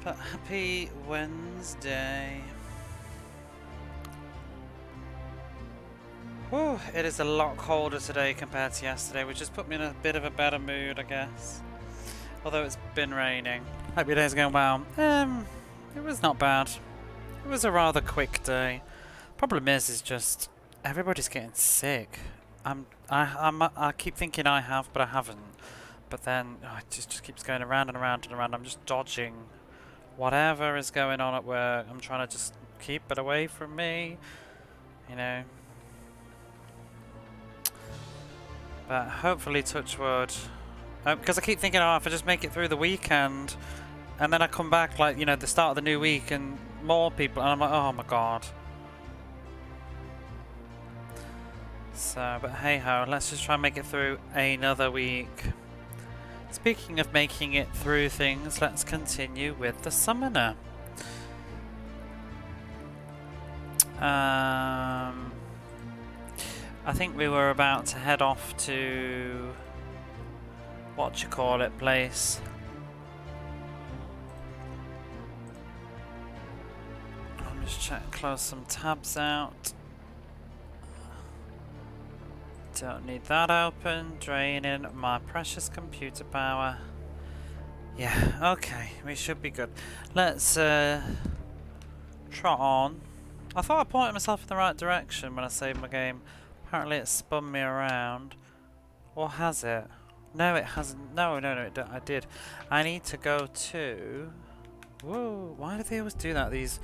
But happy Wednesday. Whew, it is a lot colder today compared to yesterday, which has put me in a bit of a better mood, I guess. Although it's been raining. Hope your day's going well. It was not bad. It was a rather quick day. Problem is just everybody's getting sick. I keep thinking I have, but I haven't. But then it just keeps going around and around and around. I'm just dodging whatever is going on at work. I'm trying to just keep it away from me, you know. But hopefully, touch wood. Because I keep thinking, oh, if I just make it through the weekend, and then I come back, like, you know, the start of the new week, and more people, and I'm like, oh my god. So, but hey ho, let's just try and make it through another week. Speaking of making it through things, let's continue with the summoner. I think we were about to head off to place. I'll just close some tabs out. Don't need that open, draining my precious computer power. Yeah, okay, we should be good. Let's trot on. I thought I pointed myself in the right direction when I saved my game. Apparently it spun me around. Or has it? No, it hasn't. No, I did. I need to go to... Whoa, why do they always do that? These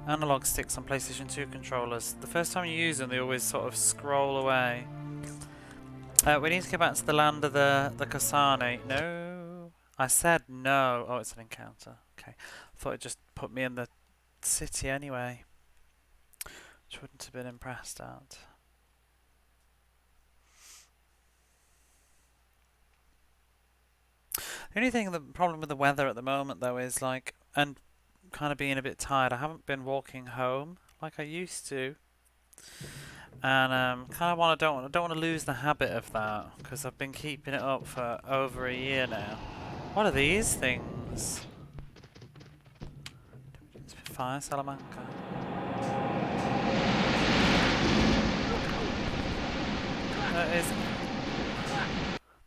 analog sticks on PlayStation 2 controllers. The first time you use them, they always sort of scroll away. We need to get back to the land of the Kasane. No. I said no. Oh, it's an encounter. Okay. I thought it just put me in the city anyway. Which wouldn't have been impressed at. The only thing, the problem with the weather at the moment though is like, and kind of being a bit tired, I haven't been walking home like I used to. And kind of don't want to lose the habit of that because I've been keeping it up for over a year now. What are these things? Fire Salamanca. That is.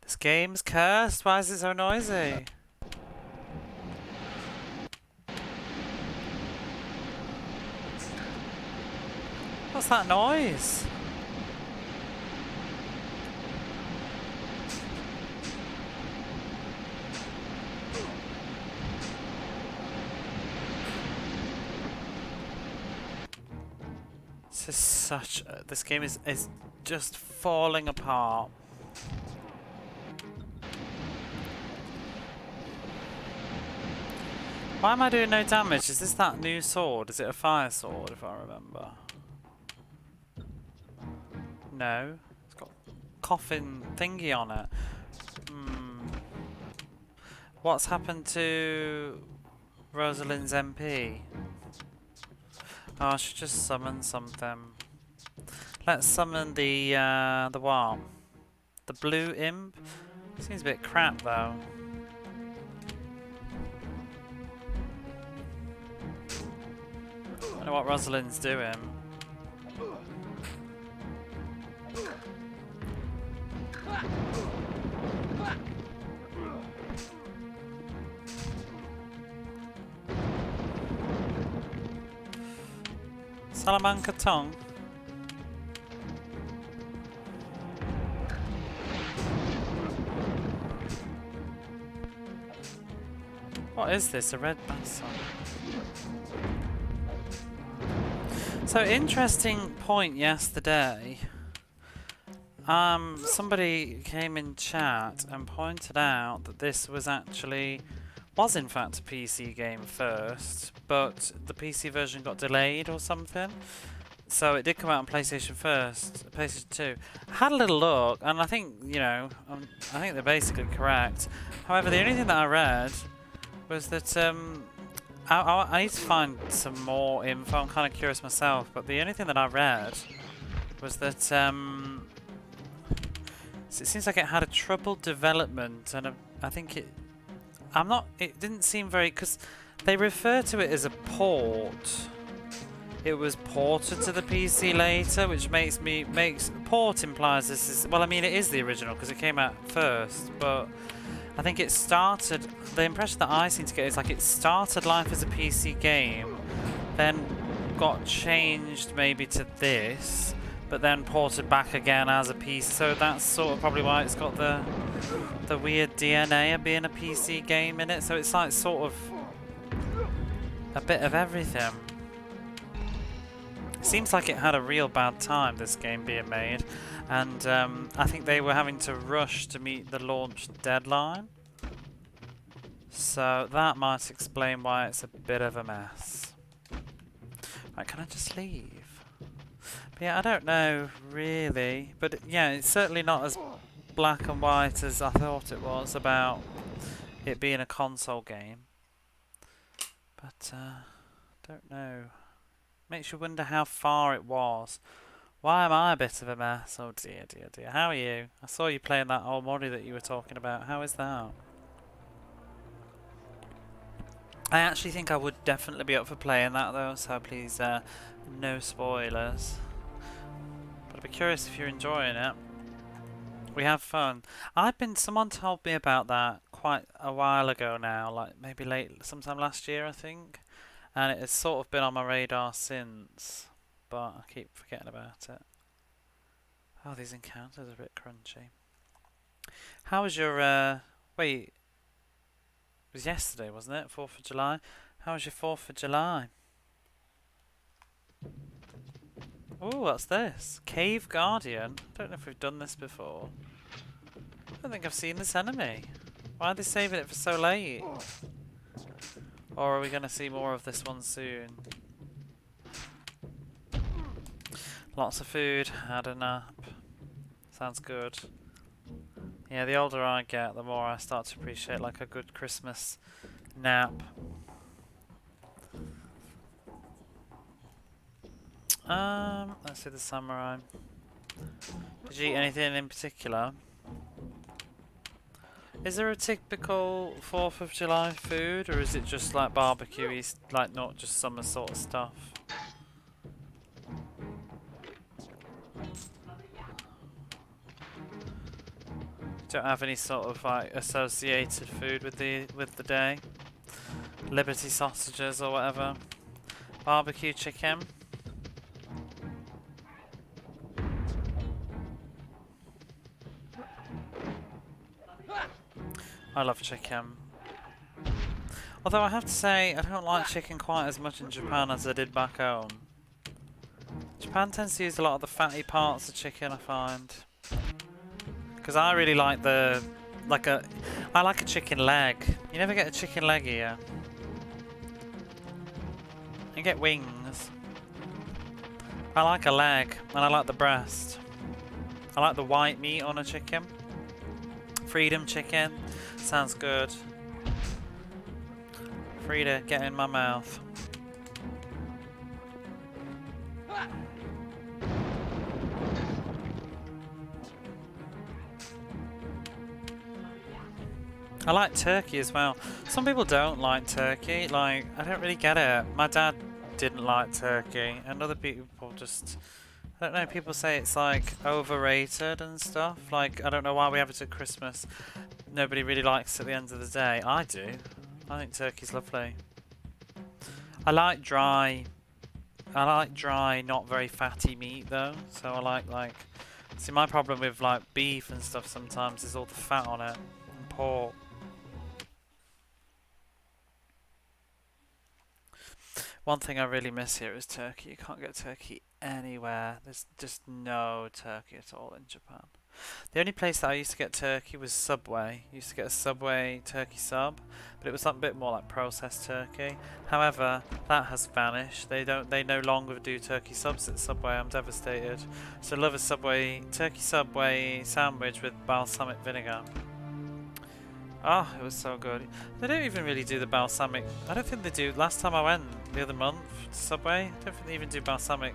This game's cursed. Why is it so noisy? What's that noise? This is such... this game is just falling apart. Why am I doing no damage? Is this that new sword? Is it a fire sword, if I remember? No. It's got coffin thingy on it. What's happened to Rosalind's MP? Oh, I should just summon something. Let's summon the what? The blue imp? Seems a bit crap though. I don't know what Rosalind's doing. Salamanca tongue. What is this? A red bass. So interesting point yesterday. Somebody came in chat and pointed out that this was in fact a PC game first, but the PC version got delayed or something. So it did come out on PlayStation first, PlayStation 2. I had a little look, and I think, you know, I think they're basically correct. However, the only thing that I read was that I need to find some more info. I'm kind of curious myself, but the only thing that I read was that it seems like it had a troubled development, and I think it didn't seem very, because They refer to it as a port. It was ported to the PC later, which makes port implies this is, well, I mean, it is the original because it came out first, but I think it started, the impression that I seem to get is like it started life as a PC game, then got changed maybe to this, but then ported back again as a PC. So that's sort of probably why it's got the weird DNA of being a PC game in it. So it's like sort of a bit of everything. Seems like it had a real bad time, this game being made, and I think they were having to rush to meet the launch deadline. So that might explain why it's a bit of a mess. Right, can I just leave? But yeah, I don't know really, but yeah, it's certainly not as black and white as I thought it was about it being a console game. But don't know. Makes you wonder how far it was. Why am I a bit of a mess? Oh dear, dear, dear. How are you? I saw you playing that old moddy that you were talking about. How is that? I actually think I would definitely be up for playing that though, so please, no spoilers. But I'd be curious if you're enjoying it. We have fun. Someone told me about that quite a while ago now, like maybe sometime last year I think. And it has sort of been on my radar since, but I keep forgetting about it. Oh, these encounters are a bit crunchy. How was your, wait, it was yesterday, wasn't it? 4th of July? How was your 4th of July? Oh, what's this? Cave Guardian? I don't know if we've done this before. I don't think I've seen this enemy. Why are they saving it for so late? Or are we going to see more of this one soon? Lots of food, had a nap. Sounds good. Yeah, the older I get, the more I start to appreciate like a good Christmas nap. Let's see the samurai. Did you eat anything in particular? Is there a typical 4th of July food, or is it just like barbecue-y, like not just summer sort of stuff? Don't have any sort of like associated food with the day? Liberty sausages or whatever? Barbecue chicken? I love chicken. Although I have to say, I don't like chicken quite as much in Japan as I did back home. Japan tends to use a lot of the fatty parts of chicken, I find. Because I really like I like a chicken leg. You never get a chicken leg here. You get wings. I like a leg, and I like the breast. I like the white meat on a chicken. Freedom chicken. Sounds good. Frida, get in my mouth. I like turkey as well. Some people don't like turkey. Like, I don't really get it. My dad didn't like turkey, and other people just... I don't know, people say it's like overrated and stuff. Like, I don't know why we have it at Christmas. Nobody really likes it at the end of the day. I do. I think turkey's lovely. I like dry, not very fatty meat though. So I like... See, my problem with like beef and stuff sometimes is all the fat on it. And pork. One thing I really miss here is turkey. You can't get turkey anywhere. There's just no turkey at all in Japan. The only place that I used to get turkey was Subway. I used to get a Subway turkey sub, but it was a bit more like processed turkey. However, that has vanished. They no longer do turkey subs at Subway. I'm devastated. So I love a turkey Subway sandwich with balsamic vinegar. Oh, it was so good. They don't even really do the balsamic. I don't think they do. Last time I went, the other month, to Subway, I don't think they even do balsamic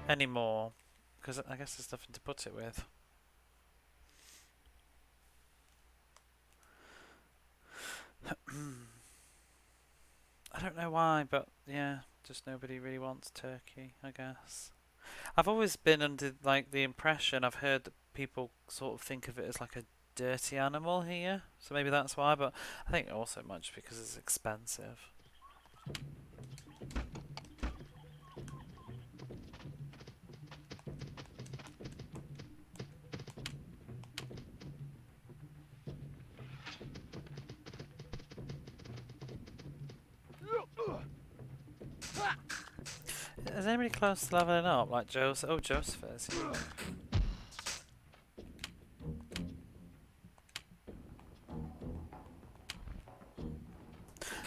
anymore. Because I guess there's nothing to put it with. I don't know why, but yeah, just nobody really wants turkey, I guess. I've always been under like the impression, I've heard that people sort of think of it as like a dirty animal here, so maybe that's why, but I think also much because it's expensive. Is anybody close to leveling up? Like Joseph? Oh, Joseph is.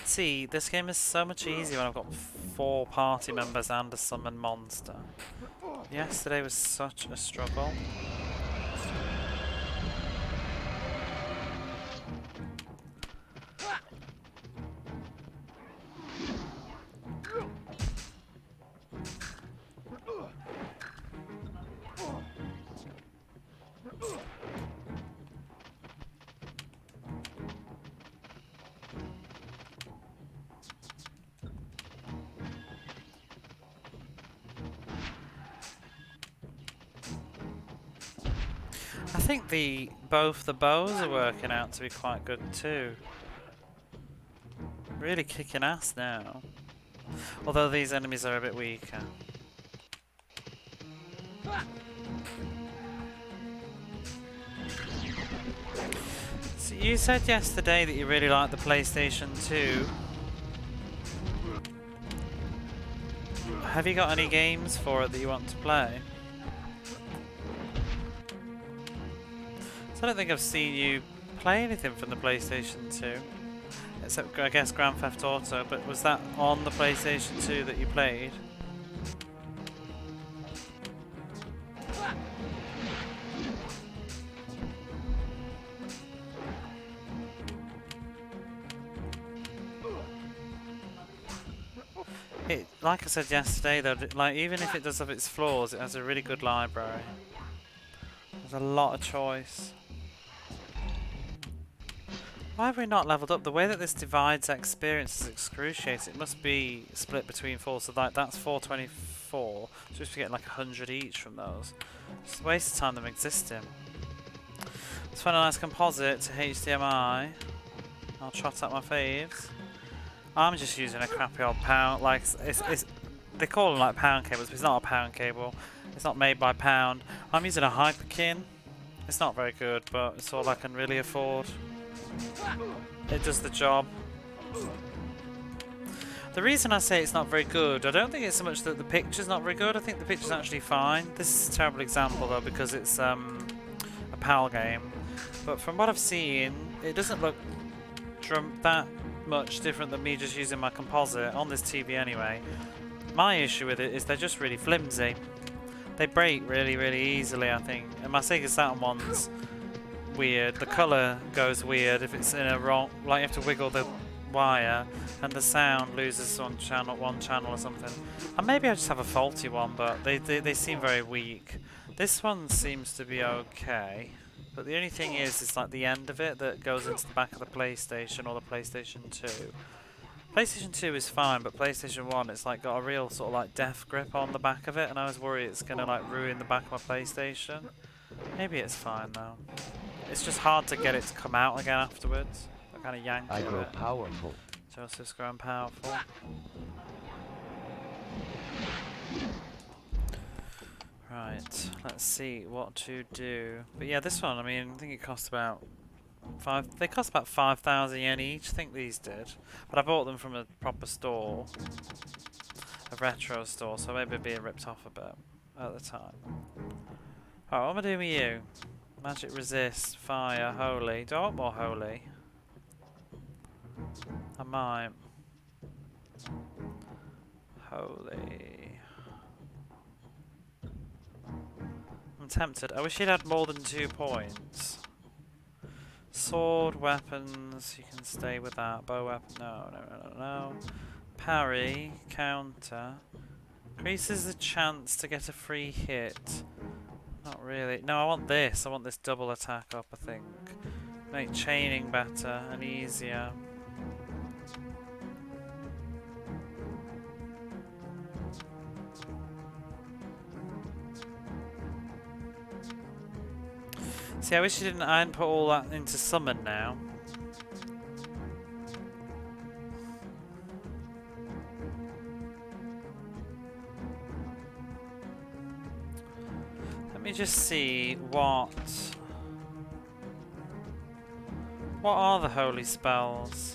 See, this game is so much easier when I've got 4 party members and a summon monster. Yesterday was such a struggle. I think both the bows are working out to be quite good too. Really kicking ass now. Although these enemies are a bit weaker. So you said yesterday that you really liked the PlayStation 2. Have you got any games for it that you want to play? So I don't think I've seen you play anything from the PlayStation 2. Except, I guess, Grand Theft Auto, but was that on the PlayStation 2 that you played? Like I said yesterday though, like even if it does have its flaws, it has a really good library. There's a lot of choice. Why have we not leveled up? The way that this divides experience is excruciating. It must be split between 4, so that's 424. So we're supposed to get like 100 each from those. It's a waste of time them existing. Let's find a nice composite to HDMI. I'll trot out my faves. I'm just using a crappy old pound, like, they call them like pound cables, but it's not a pound cable. It's not made by Pound. I'm using a Hyperkin. It's not very good, but it's all I can really afford. It does the job. The reason I say it's not very good, I don't think it's so much that the picture's not very good, I think the picture's actually fine. This is a terrible example though, because it's a PAL game. But from what I've seen, it doesn't look that much different than me just using my composite on this TV anyway. My issue with it is they're just really flimsy. They break really, really easily, I think. And my Sega Saturn one's weird. The colour goes weird if it's in a wrong, like you have to wiggle the wire, and the sound loses one channel or something. And maybe I just have a faulty one, but they seem very weak. This one seems to be okay. But the only thing is like the end of it that goes into the back of the PlayStation or the PlayStation 2. PlayStation 2 is fine, but PlayStation 1 it's like got a real sort of like death grip on the back of it, and I was worried it's gonna like ruin the back of my PlayStation. Maybe it's fine though. It's just hard to get it to come out again afterwards. I kind of yanked I it. grow powerful. Joseph's growing powerful. Right, let's see what to do. But yeah, this one, I mean, I think it cost about they cost about 5,000 yen each, I think these did. But I bought them from a proper store, a retro store, so maybe being ripped off a bit at the time. Alright, what am I doing with you? Magic resist, fire, holy. Do I want more holy? I might. Holy. I'm tempted. I wish he'd had more than 2 points. Sword, weapons, you can stay with that. Bow weapon, no. Parry, counter. Increases the chance to get a free hit. Not really. No, I want this. I want this double attack up, I think. Make chaining better and easier. See, I wish I hadn't put all that into summon now. Let me just see what are the holy spells?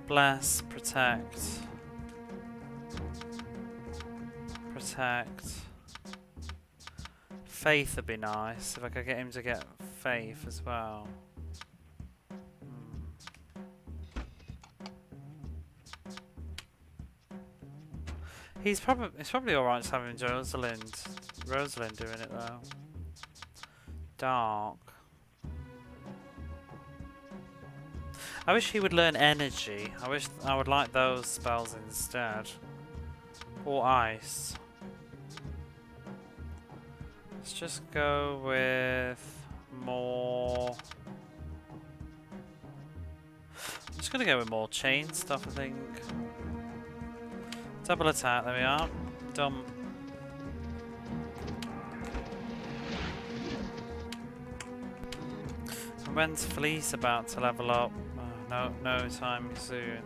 Bless, protect. Protect. Faith would be nice, if I could get him to get faith as well. It's probably alright just having Rosalind doing it though. Dark. I wish he would learn energy. I would like those spells instead. Or ice. Let's just go with more. I'm just gonna go with more chain stuff, I think. Double attack, there we are. Done. When's Fleece about to level up? Oh, no time soon.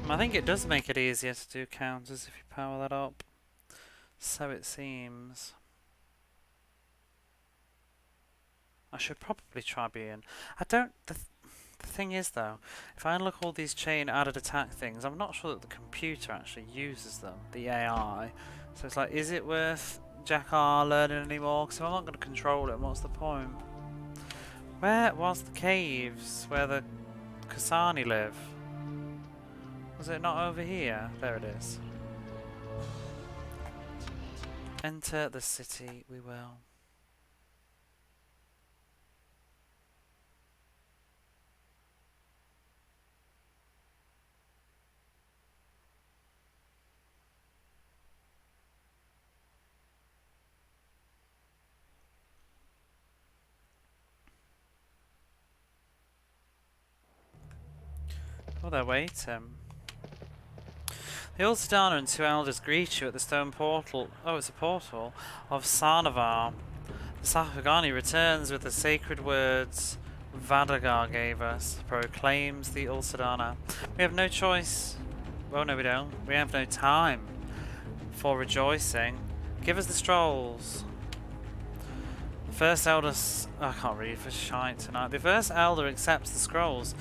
I think it does make it easier to do counters if you power that up. So it seems. I should probably try being. The thing is though, if I unlock all these chain added attack things, I'm not sure that the computer actually uses them, the AI. So it's like, is it worth Jack R learning anymore? Because if I'm not going to control it, what's the point? Where was the caves where the Kasani live? Was it not over here? There it is. Enter the city we will. Oh, they're waiting. The old Sedana and two elders greet you at the stone portal. Oh, it's a portal of Sarnavar. The Sahagani returns with the sacred words Vadagar gave us, proclaims the Ulsadana. We have no choice. Well, no, we don't. We have no time for rejoicing. Give us the scrolls. The first elder. I can't read for shite tonight. The first elder accepts the scrolls.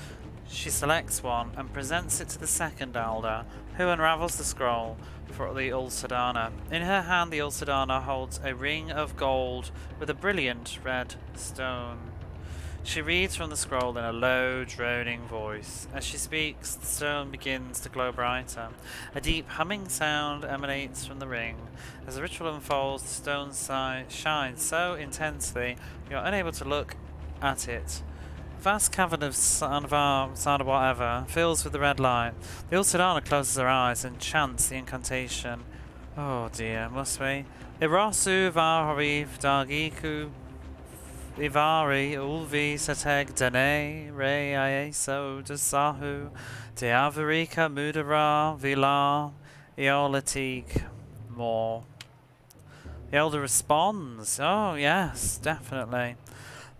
She selects one and presents it to the second elder, who unravels the scroll for the Ulsadana. In her hand, the Ulsadana holds a ring of gold with a brilliant red stone. She reads from the scroll in a low, droning voice. As she speaks, the stone begins to glow brighter. A deep humming sound emanates from the ring. As the ritual unfolds, the stone shines so intensely you are unable to look at it. The vast cavern of Sarnavar, whatever, fills with the red light. The Ulsadana closes her eyes and chants the incantation. Oh dear, must we? Irasu Varhariv Dargiku Ivari Ulvi Sateg Dane Re Ieso Dasahu Deavarika Mudara Vilar Eolatig More. The elder responds. Oh yes, definitely.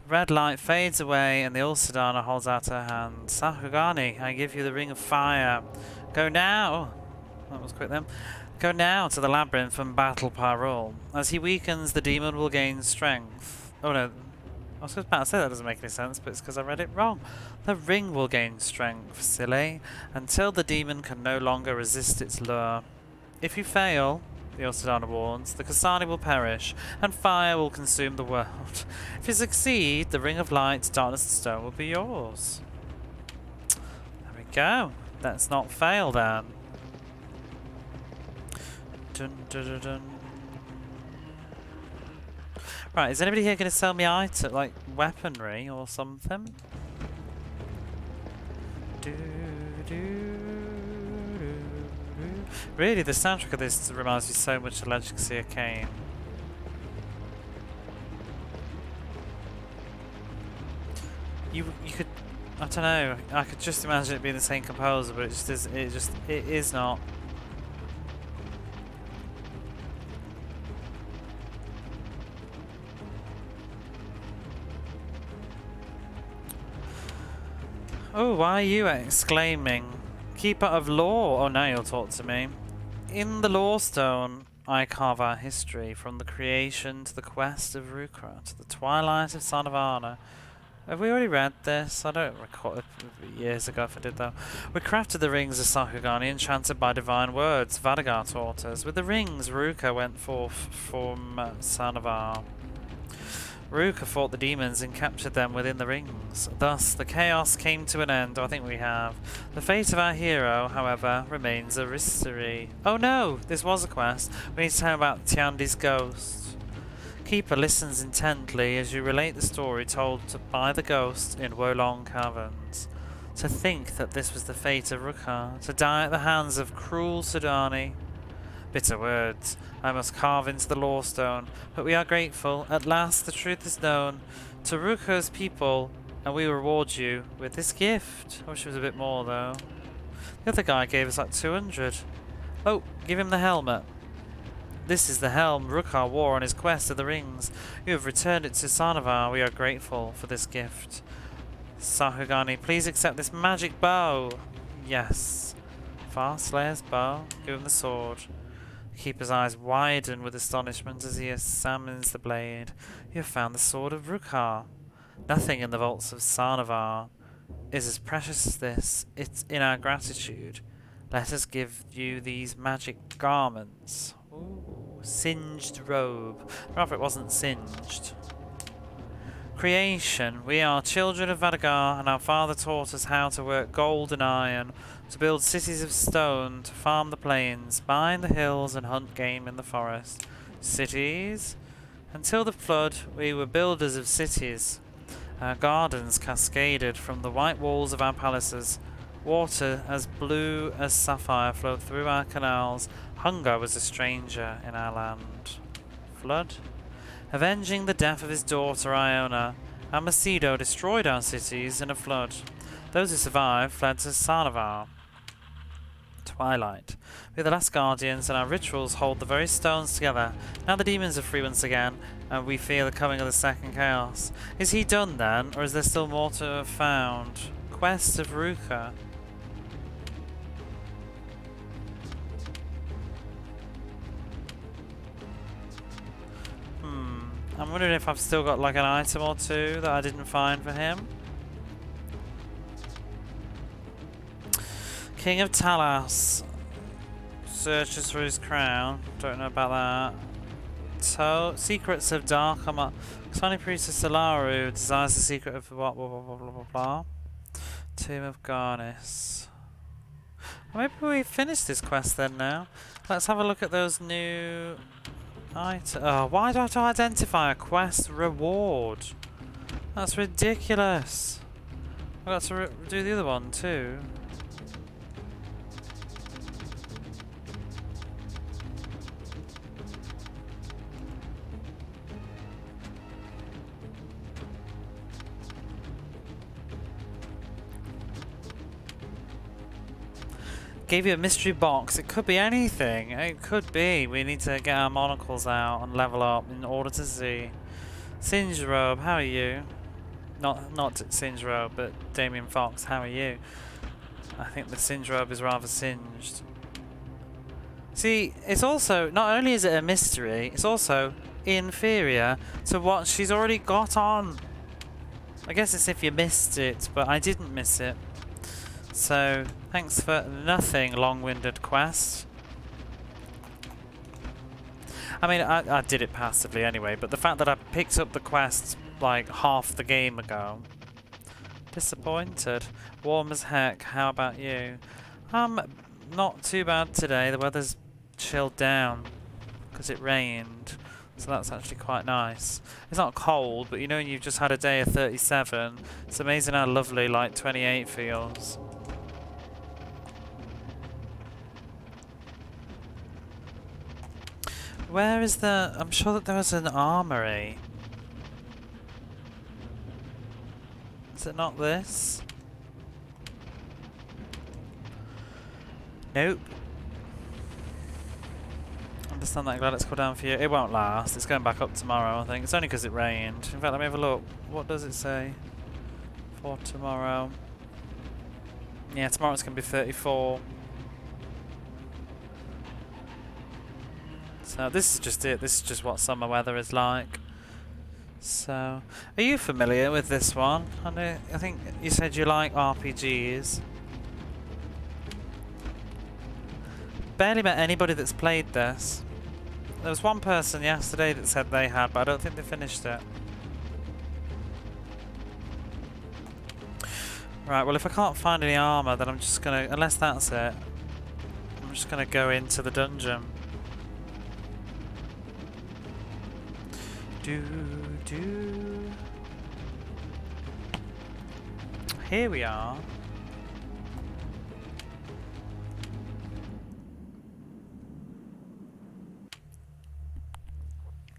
Red light fades away and the Ulsadana holds out her hand. Sahagani, I give you the ring of fire. Go now. Oh, that was quick then. Go now to the labyrinth and battle Parul. As he weakens, the demon will gain strength. Oh no, I was about to say that doesn't make any sense, but it's because I read it wrong. The ring will gain strength, silly, until the demon can no longer resist its lure. If you fail, the Ulsadana warns, the Kasani will perish, and fire will consume the world. If you succeed, the ring of light, darkness and stone will be yours. There we go. Let's not fail then. Dun, dun, dun, dun. Right, is anybody here going to sell me items, like weaponry or something? Really, the soundtrack of this reminds me so much of Legend of Arcane. you could, I don't know, I could just imagine it being the same composer, but it is not. Oh, why are you exclaiming? Keeper of Law! Oh, now you'll talk to me. In the Law Stone, I carve our history, from the creation to the quest of Rukra, to the twilight of Sanavana. Have we already read this? I don't recall it years ago if I did though. We crafted the rings of Sakugani, enchanted by divine words. Vadagar taught us. With the rings, Ruka went forth from Sanavar. Ruka fought the demons and captured them within the rings. Thus, the chaos came to an end. I think we have. The fate of our hero, however, remains a mystery. Oh no! This was a quest. We need to tell about Tiandi's ghost. Keeper listens intently as you relate the story told by the ghost in Wolong Caverns. To think that this was the fate of Ruka, to die at the hands of cruel Sudani. Bitter words. I must carve into the law stone, but we are grateful. At last the truth is known to Ruka's people, and we reward you with this gift. I wish it was a bit more though. The other guy gave us like 200. Oh, give him the helmet. This is the helm Rukar wore on his quest of the rings. You have returned it to Sanavar. We are grateful for this gift. Sahugani, please accept this magic bow. Yes. Far Slayer's bow. Give him the sword. The keeper's eyes widen with astonishment as he examines the blade. You have found the sword of Rukar. Nothing in the vaults of Sanavar is as precious as this. It's in our gratitude. Let us give you these magic garments. Ooh, singed robe. Rather, it wasn't singed. Creation. We are children of Vadagar, and our father taught us how to work gold and iron, to build cities of stone, to farm the plains, mine the hills, and hunt game in the forest. Cities? Until the flood, we were builders of cities. Our gardens cascaded from the white walls of our palaces. Water as blue as sapphire flowed through our canals. Hunger was a stranger in our land. Flood? Avenging the death of his daughter Iona, Amasido destroyed our cities in a flood. Those who survived fled to Sanavar. Twilight. We are the last guardians, and our rituals hold the very stones together. Now the demons are free once again, and we fear the coming of the second chaos. Is he done then, or is there still more to have found? Quest of Ruka. I'm wondering if I've still got like an item or two that I didn't find for him. King of Talas searches for his crown. Don't know about that. Secrets of Dark Sonic Priestess Solaru desires the secret of what blah blah blah blah blah blah. Tomb of Garnis. Well, maybe we finished this quest then now. Let's have a look at those new items. Oh, why do I have to identify a quest reward? That's ridiculous. I got to do the other one too. Gave you a mystery box. It could be anything. It could be. We need to get our monocles out and level up in order to see. Singe Robe, how are you? Not Singe Robe, but Damien Fox, how are you? I think the Singe Robe is rather singed. See, it's also, not only is it a mystery, it's also inferior to what she's already got on. I guess it's if you missed it, but I didn't miss it. So, thanks for nothing, long-winded quest. I mean, I did it passively anyway, but the fact that I picked up the quest like half the game ago. Disappointed. Warm as heck. How about you? Not too bad today. The weather's chilled down because it rained. So that's actually quite nice. It's not cold, but you know when you've just had a day of 37, it's amazing how lovely like 28 feels. Where is the... I'm sure that there was an armory. Is it not this? Nope. Understand that. Glad it's cooled down for you. It won't last. It's going back up tomorrow, I think. It's only because it rained. In fact, let me have a look. What does it say for tomorrow? Yeah, tomorrow it's going to be 34. So this is just it. This is just what summer weather is like. So, are you familiar with this one? I think you said you like RPGs. Barely met anybody that's played this. There was one person yesterday that said they had, but I don't think they finished it. Right, well if I can't find any armour, then I'm just gonna, unless that's it, I'm just gonna go into the dungeon. Here we are.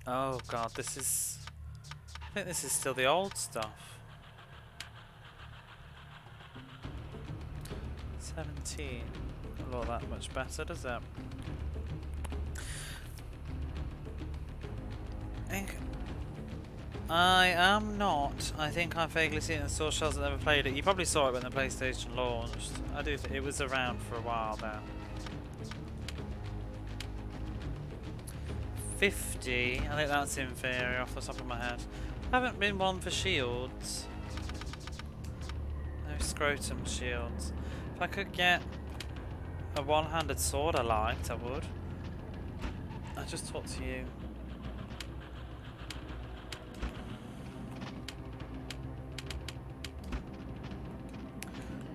Oh god, this is... I think this is still the old stuff. 17. Doesn't look that much better, does it? I am not. I think I've vaguely seen it in store shelves. I've never played it. You probably saw it when the PlayStation launched. I do think it was around for a while then. 50. I think that's inferior off the top of my head. Haven't been one for shields. No scrotum shields. If I could get a one-handed sword I liked, I would. I just talked to you.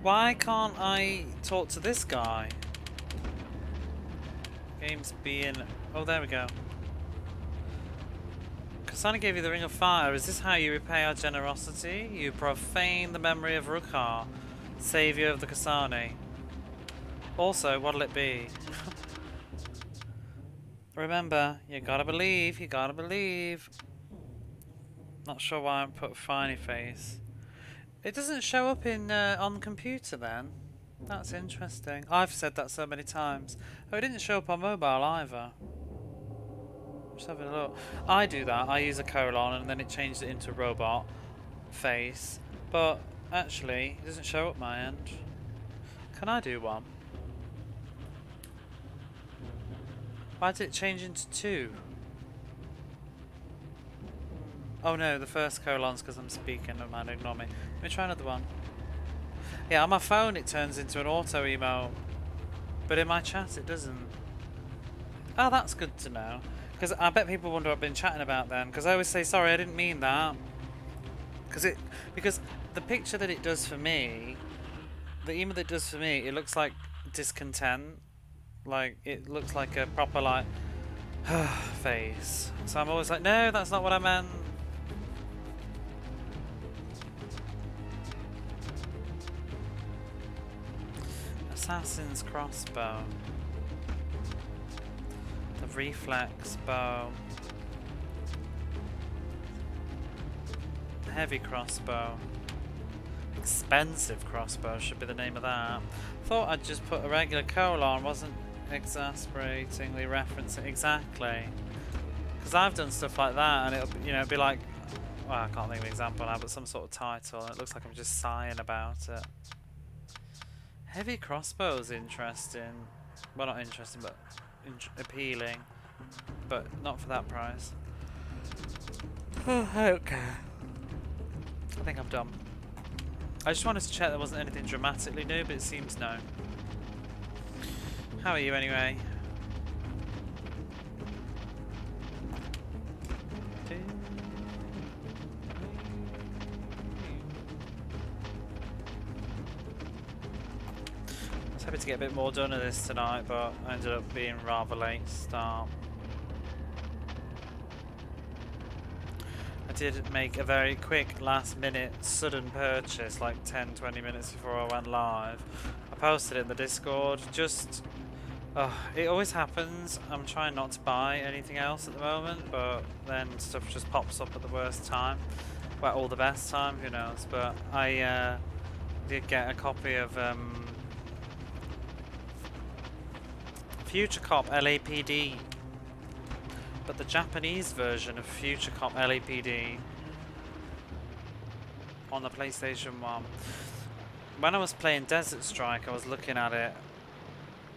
Why can't I talk to this guy? Game's being... Oh, there we go. Kasane gave you the Ring of Fire. Is this how you repay our generosity? You profane the memory of Rukkar, saviour of the Kasane. Also, what'll it be? Remember, you gotta believe, you gotta believe. Not sure why I put a finey face. It doesn't show up in on computer then. That's interesting. I've said that so many times. Oh, it didn't show up on mobile either. Just having a look. I do that. I use a colon and then it changes it into robot face. But actually, it doesn't show up my end. Can I do one? Why did it change into 2? Oh no, the first colon's because I'm speaking. Never mind, ignore me. Let me try another one. Yeah, on my phone it turns into an auto emote, but in my chat it doesn't. Oh, that's good to know. Because I bet people wonder what I've been chatting about then. Because I always say, sorry, I didn't mean that. Because the picture that it does for me, the emote that it does for me, it looks like discontent. Like, it looks like a proper, like, face. So I'm always like, no, that's not what I meant. Assassin's crossbow. The reflex bow. Heavy crossbow. Expensive crossbow should be the name of that. Thought I'd just put a regular colon, wasn't exasperatingly referencing exactly. Because I've done stuff like that and it'll, you know, be like, well, I can't think of an example now, but some sort of title and it looks like I'm just sighing about it. Heavy crossbow's interesting. Well, not interesting, but appealing. But not for that price. Oh, I don't care. I think I'm done. I just wanted to check there wasn't anything dramatically new, but it seems no. How are you anyway? I was hoping to get a bit more done of this tonight, but I ended up being rather late start. I did make a very quick last minute sudden purchase like 10-20 minutes before I went live. I posted it in the Discord. Just it always happens. I'm trying not to buy anything else at the moment, but then stuff just pops up at the worst time. well, all the best time, who knows, but I did get a copy of Future Cop LAPD, but the Japanese version of Future Cop LAPD on the PlayStation 1. When I was playing Desert Strike, I was looking at it.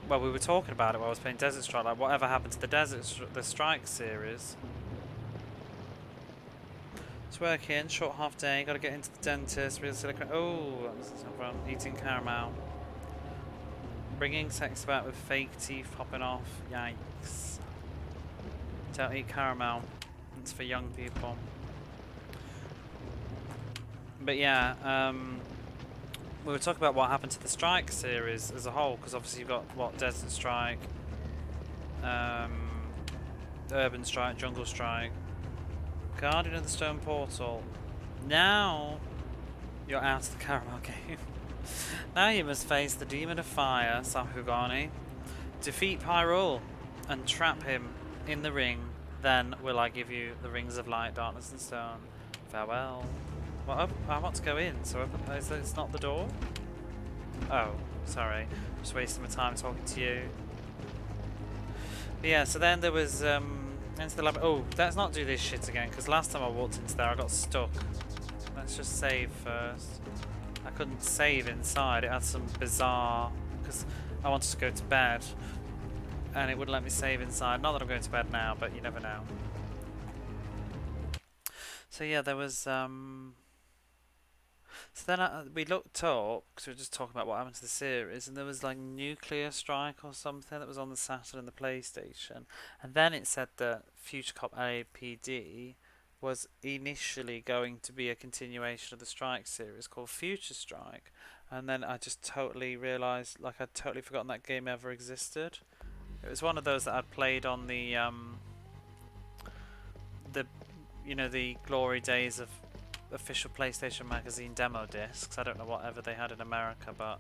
Well, we were talking about it while I was playing Desert Strike, like whatever happened to the Strike series. It's working, short half day, gotta get into the dentist, real silicone. Oh, from eating caramel. Bringing sex about with fake teeth popping off. Yikes. Don't eat caramel. It's for young people. But yeah, we were talking about what happened to the Strike series as a whole, because obviously you've got, what, Desert Strike, Urban Strike, Jungle Strike, Guardian of the Stone Portal. Now you're out of the caramel game. Now you must face the Demon of Fire, Sakugani. Defeat Pyrrole and trap him in the ring. Then will I give you the Rings of Light, Darkness and Stone. Farewell. Well, I want to go in, so it's not the door? Oh, sorry. Just wasting my time talking to you. But yeah, so then there was, into the lab. Oh, let's not do this shit again, because last time I walked into there I got stuck. Let's just save first. I couldn't save inside, it had some bizarre, because I wanted to go to bed and it wouldn't let me save inside. Not that I'm going to bed now, but you never know. So yeah, there was so then we looked up, because we were just talking about what happened to the series, and there was like Nuclear Strike or something that was on the Saturn and the PlayStation, and then it said that Future Cop LAPD was initially going to be a continuation of the Strike series called Future Strike, and then I just totally realised, like, I'd totally forgotten that game ever existed. It was one of those that I'd played on the you know, the glory days of official PlayStation Magazine demo discs. I don't know whatever they had in America, but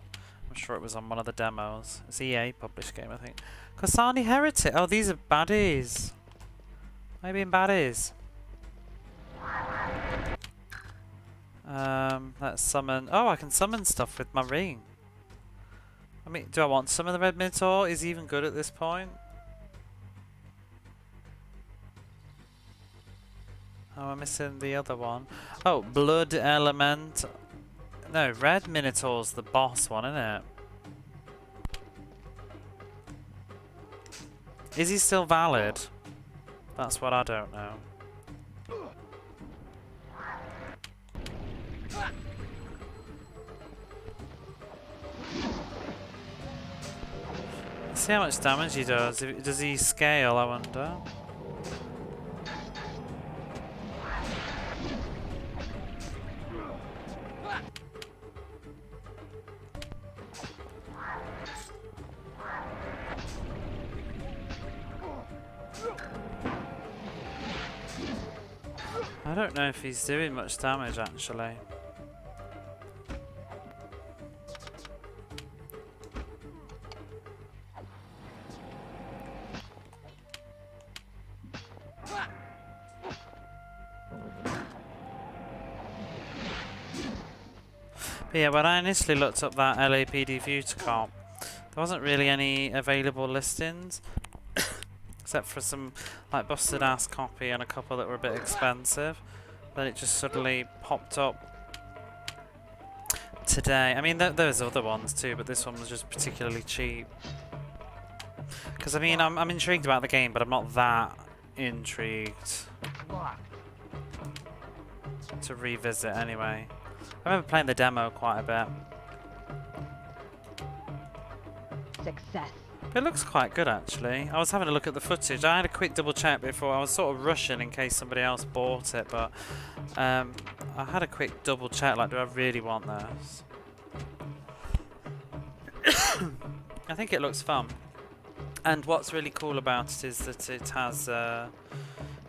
I'm sure it was on one of the demos. It's EA published game, I think. Kasani Heretic. Oh, these are baddies. Maybe in baddies. Let's summon. Oh, I can summon stuff with my ring. I mean, do I want to summon the Red Minotaur? Is he even good at this point? Oh, I'm missing the other one. Oh, Blood Element. No, Red Minotaur's the boss one, isn't it? Is he still valid? That's what I don't know. Let's see how much damage he does. Does he scale, I wonder? I don't know if he's doing much damage actually. But yeah, when I initially looked up that LAPD Future Cop, there wasn't really any available listings. Except for some like busted ass copy and a couple that were a bit expensive. Then it just suddenly popped up today. I mean, there's other ones too, but this one was just particularly cheap. Because I mean, I'm intrigued about the game, but I'm not that intrigued to revisit anyway. I remember playing the demo quite a bit. Success. It looks quite good actually. I was having a look at the footage. I had a quick double check before. I was sort of rushing in case somebody else bought it, but I had a quick double check, like, do I really want this? I think it looks fun. And what's really cool about it is that it has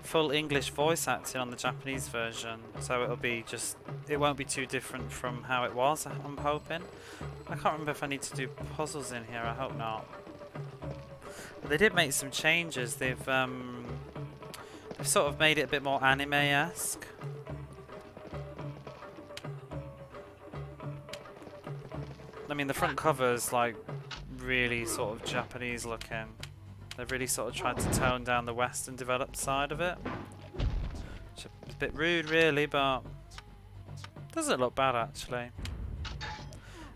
full English voice acting on the Japanese version, so it'll be just, it won't be too different from how it was, I'm hoping. I can't remember if I need to do puzzles in here, I hope not. But they did make some changes. They've sort of made it a bit more anime-esque. I mean, the front cover's like really sort of Japanese looking. They've really sort of tried to tone down the Western developed side of it. Which is a bit rude, really, but doesn't look bad actually.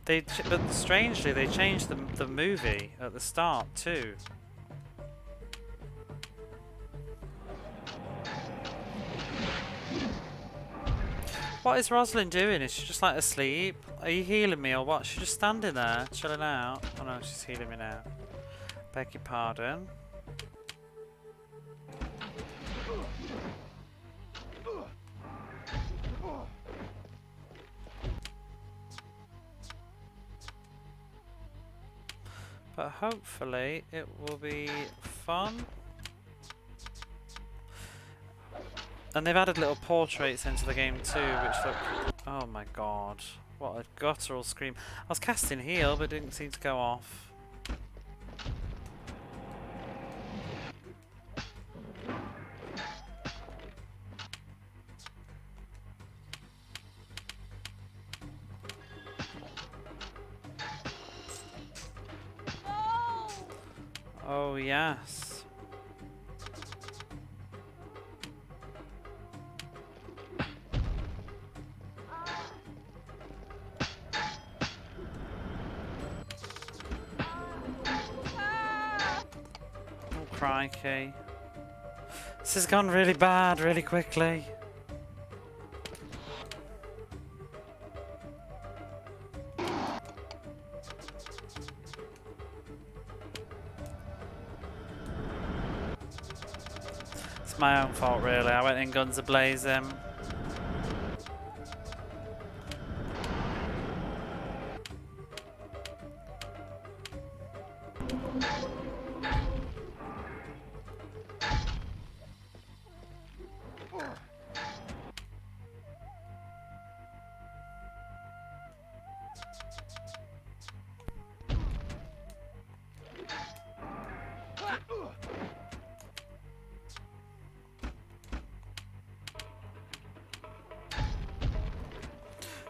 But strangely, they changed the movie at the start too. What is Rosalind doing? Is she just like asleep? Are you healing me or what? She's just standing there, chilling out. Oh no, she's healing me now. Beg your pardon. But hopefully it will be fun. And they've added little portraits into the game too, which look... Oh my god. What a guttural scream. I was casting heal, but it didn't seem to go off. Oh yes. Crikey. This has gone really bad really quickly. It's my own fault really, I went in guns a-blazing.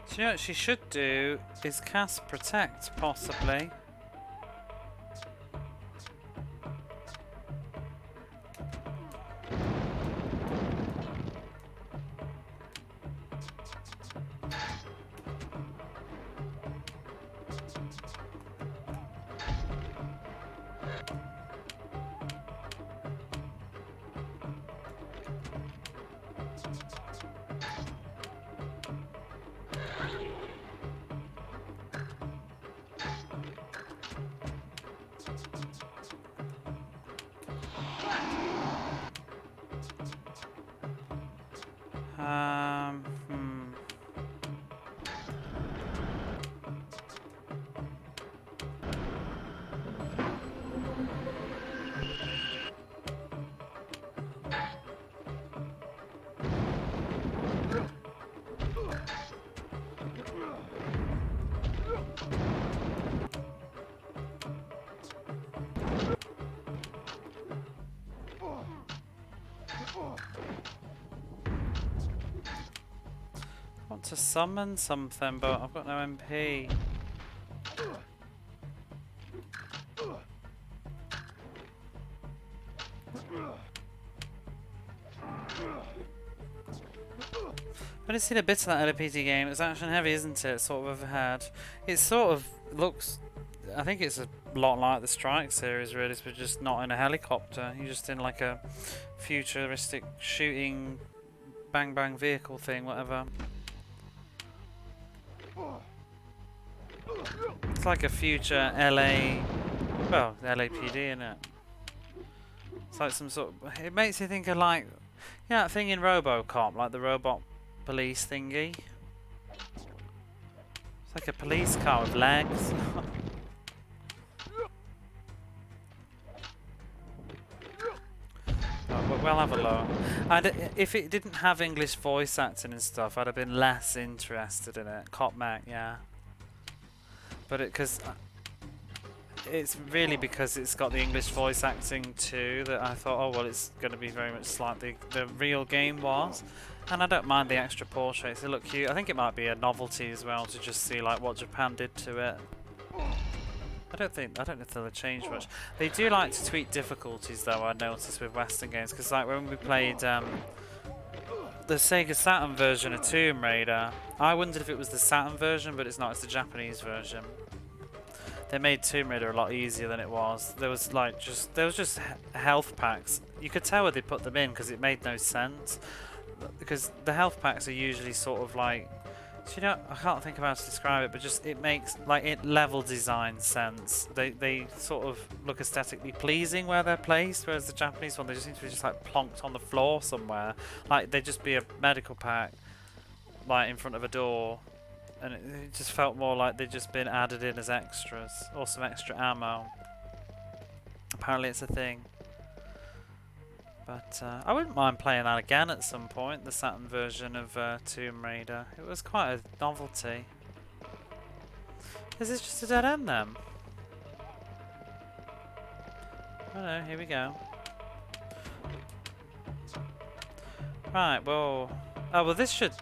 So you know what she should do is cast Protect, possibly. Hmm. I want to summon something, but I've got no MP. I've only seen a bit of that LPD game. It's action heavy, isn't it? Sort of overhead. It sort of looks... I think it's a lot like the Strike series, really, but just not in a helicopter. You're just in like a futuristic shooting bang bang vehicle thing, whatever. It's like a future LA... Well, LAPD, innit? It's like some sort of... It makes you think of like... You know that thing in RoboCop, like the robot police thingy? It's like a police car with legs. Oh, we'll have a look. If it didn't have English voice acting and stuff, I'd have been less interested in it. Cop Mac, yeah. But it's really because it's got the English voice acting too that I thought, oh well, it's going to be very much like the real game was. And I don't mind the extra portraits, they look cute. I think it might be a novelty as well to just see like what Japan did to it. I don't know if they'll have changed much. They do like to tweak difficulties though, I noticed with Western games, because like when we played the Sega Saturn version of Tomb Raider, I wondered if it was the Saturn version, but it's not, it's the Japanese version. They made Tomb Raider a lot easier than it was. There was just health packs. You could tell where they put them in because it made no sense. Because the health packs are usually sort of like, so you know, I can't think of how to describe it, but just it makes like it level design sense. They sort of look aesthetically pleasing where they're placed, whereas the Japanese one they just seem to be just like plonked on the floor somewhere. Like they'd just be a medical pack, like in front of a door. And it just felt more like they'd just been added in as extras, or some extra ammo. Apparently it's a thing. But I wouldn't mind playing that again at some point, the Saturn version of Tomb Raider. It was quite a novelty. Is this just a dead end then? Oh no, here we go. Right, well... Oh well, this should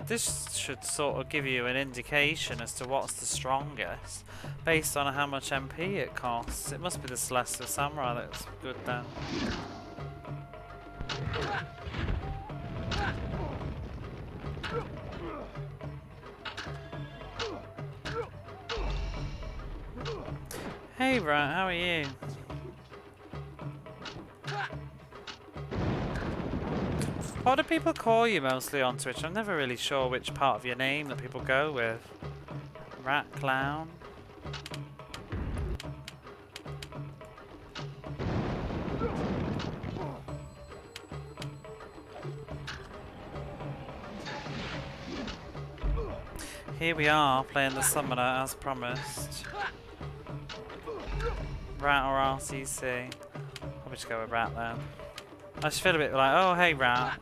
sort of give you an indication as to what's the strongest, based on how much MP it costs. It must be the Celestial Samurai that's good then. Hey Rat, how are you? What do people call you mostly on Twitch? I'm never really sure which part of your name that people go with. Rat Clown? Here we are, playing the Summoner as promised. Rat or RCC? Probably just go with Rat then. I just feel a bit like, oh hey Rat.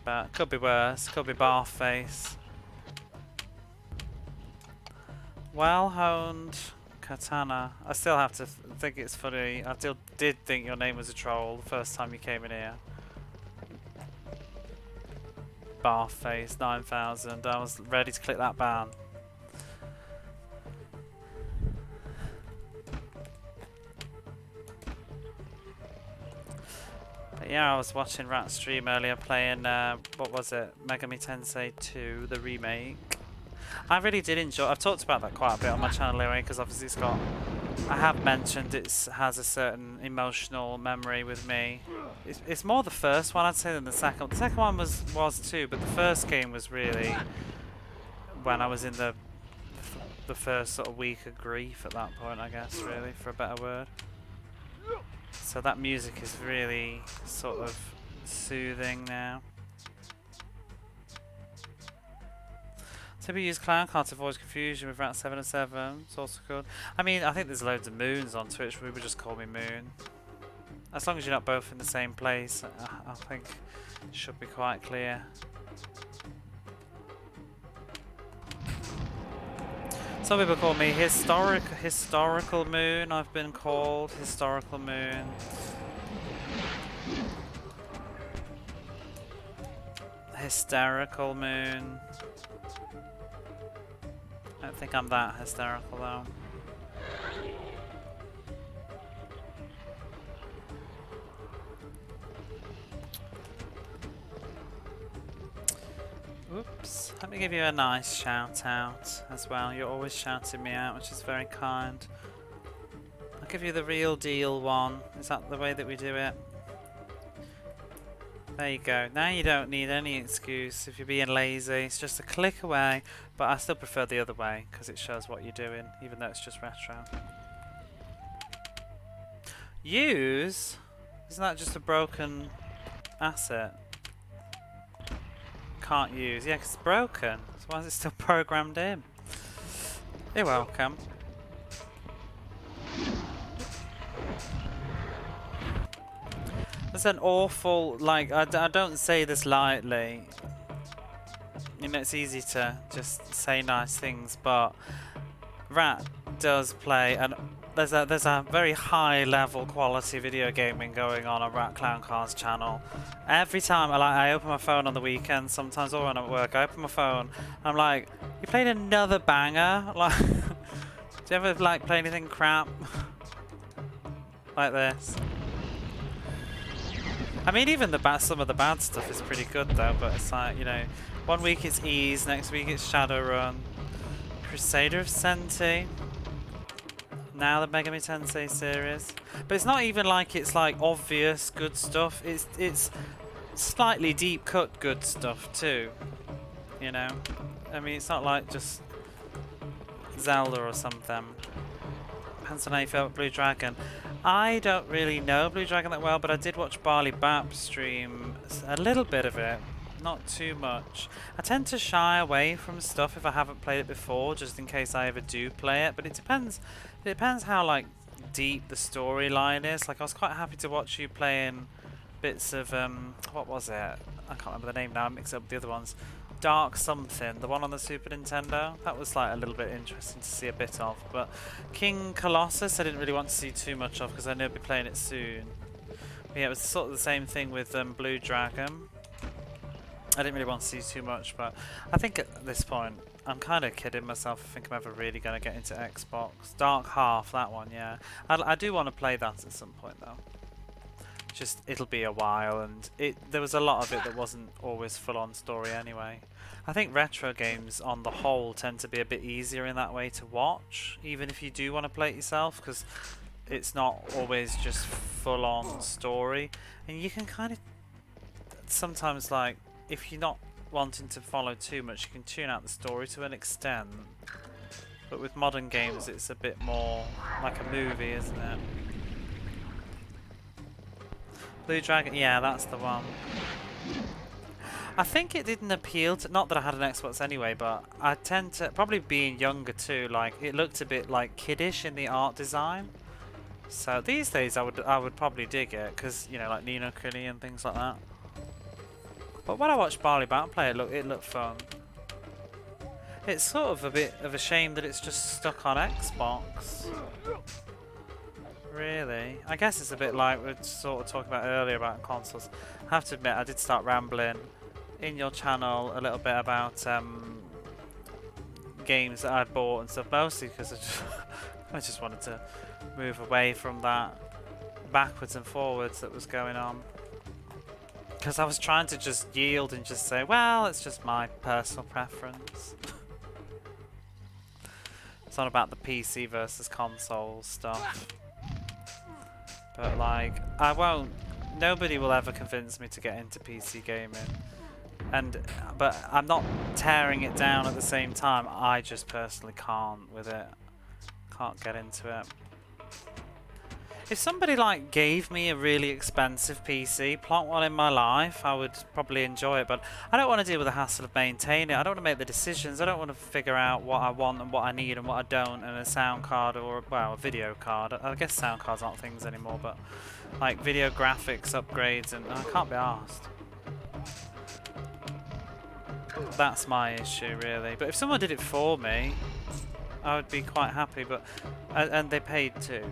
But could be worse, could be bar face. Well honed katana. I still have to think it's funny. I still did think your name was a troll the first time you came in here. Bar face 9000. I was ready to click that ban. Yeah, I was watching Rat stream earlier playing, what was it? Megami Tensei 2, the remake. I really did enjoy. I've talked about that quite a bit on my channel anyway, because obviously it's got. I have mentioned it has a certain emotional memory with me. It's more the first one I'd say than the second. The second one was too, but the first game was really when I was in the first sort of week of grief at that point, I guess, really, for a better word. So that music is really sort of soothing now. So we use Clown Card to avoid confusion with Rat 707. It's also good. I mean, I think there's loads of Moons on Twitch. We would just call me Moon. As long as you're not both in the same place, I think it should be quite clear. Some people call me historical Moon. I've been called historical Moon. Hysterical Moon. I don't think I'm that hysterical though. Oops. Let me give you a nice shout out as well. You're always shouting me out, which is very kind. I'll give you the real deal one. Is that the way that we do it? There you go. Now you don't need any excuse if you're being lazy. It's just a click away, but I still prefer the other way because it shows what you're doing, even though it's just retro. Use? Isn't that just a broken asset? Can't use. Yeah, 'cause it's broken. So why is it still programmed in? You're welcome. There's an awful, like, I don't say this lightly. You know, it's easy to just say nice things, but Rat does play there's a very high level quality video gaming going on Rat Clown Car's channel. Every time I open my phone on the weekend, sometimes or when I'm at work, I open my phone, I'm like, you played another banger? Like, do you ever like play anything crap like this? I mean, even some of the bad stuff is pretty good though, but it's like, you know, one week it's Ease, next week it's Shadowrun, Crusader of Senti, now the Megami Tensei series. But it's not even like it's like obvious good stuff, it's slightly deep cut good stuff too, you know? I mean, it's not like just Zelda or something. Depends on how you feel about Blue Dragon. I don't really know Blue Dragon that well, but I did watch Barley Bap stream a little bit of it, not too much. I tend to shy away from stuff if I haven't played it before, just in case I ever do play it. But it depends how like deep the storyline is. Like I was quite happy to watch you playing bits of what was it? I can't remember the name now. I mix up the other ones. Dark something, the one on the Super Nintendo. That was like a little bit interesting to see a bit of. But King Colossus I didn't really want to see too much of because I know I'll be playing it soon. But yeah, it was sort of the same thing with Blue Dragon. I didn't really want to see too much, but I think at this point I'm kind of kidding myself. I think I'm ever really going to get into Xbox. Dark Half, that one, yeah. I do want to play that at some point though. Just it'll be a while, and there was a lot of it that wasn't always full-on story anyway. I think retro games on the whole tend to be a bit easier in that way to watch, even if you do want to play it yourself, because it's not always just full-on story, and you can kind of sometimes, like, if you're not wanting to follow too much, you can tune out the story to an extent. But with modern games it's a bit more like a movie, isn't it? Blue Dragon, yeah, that's the one. I think it didn't appeal to, not that I had an Xbox anyway, but I tend to, probably being younger too, like it looked a bit like kiddish in the art design. So these days I would probably dig it, because you know, like Nino Kuni and things like that. But when I watched Barley Bat play, it looked fun. It's sort of a bit of a shame that it's just stuck on Xbox. Really? I guess it's a bit like we were sort of talking about earlier about consoles. I have to admit, I did start rambling in your channel a little bit about games that I'd bought and stuff, mostly because I just wanted to move away from that backwards and forwards that was going on. Because I was trying to just yield and just say, well, it's just my personal preference. It's not about the PC versus console stuff. But like, nobody will ever convince me to get into PC gaming. But I'm not tearing it down at the same time. I just personally can't with it. Can't get into it. If somebody like gave me a really expensive PC, plot one in my life, I would probably enjoy it, but I don't want to deal with the hassle of maintaining it. I don't want to make the decisions. I don't want to figure out what I want and what I need and what I don't, and a sound card or, well, a video card. I guess sound cards aren't things anymore, but like video graphics upgrades, and I can't be arsed. That's my issue, really. But if someone did it for me, I would be quite happy, but and they paid too.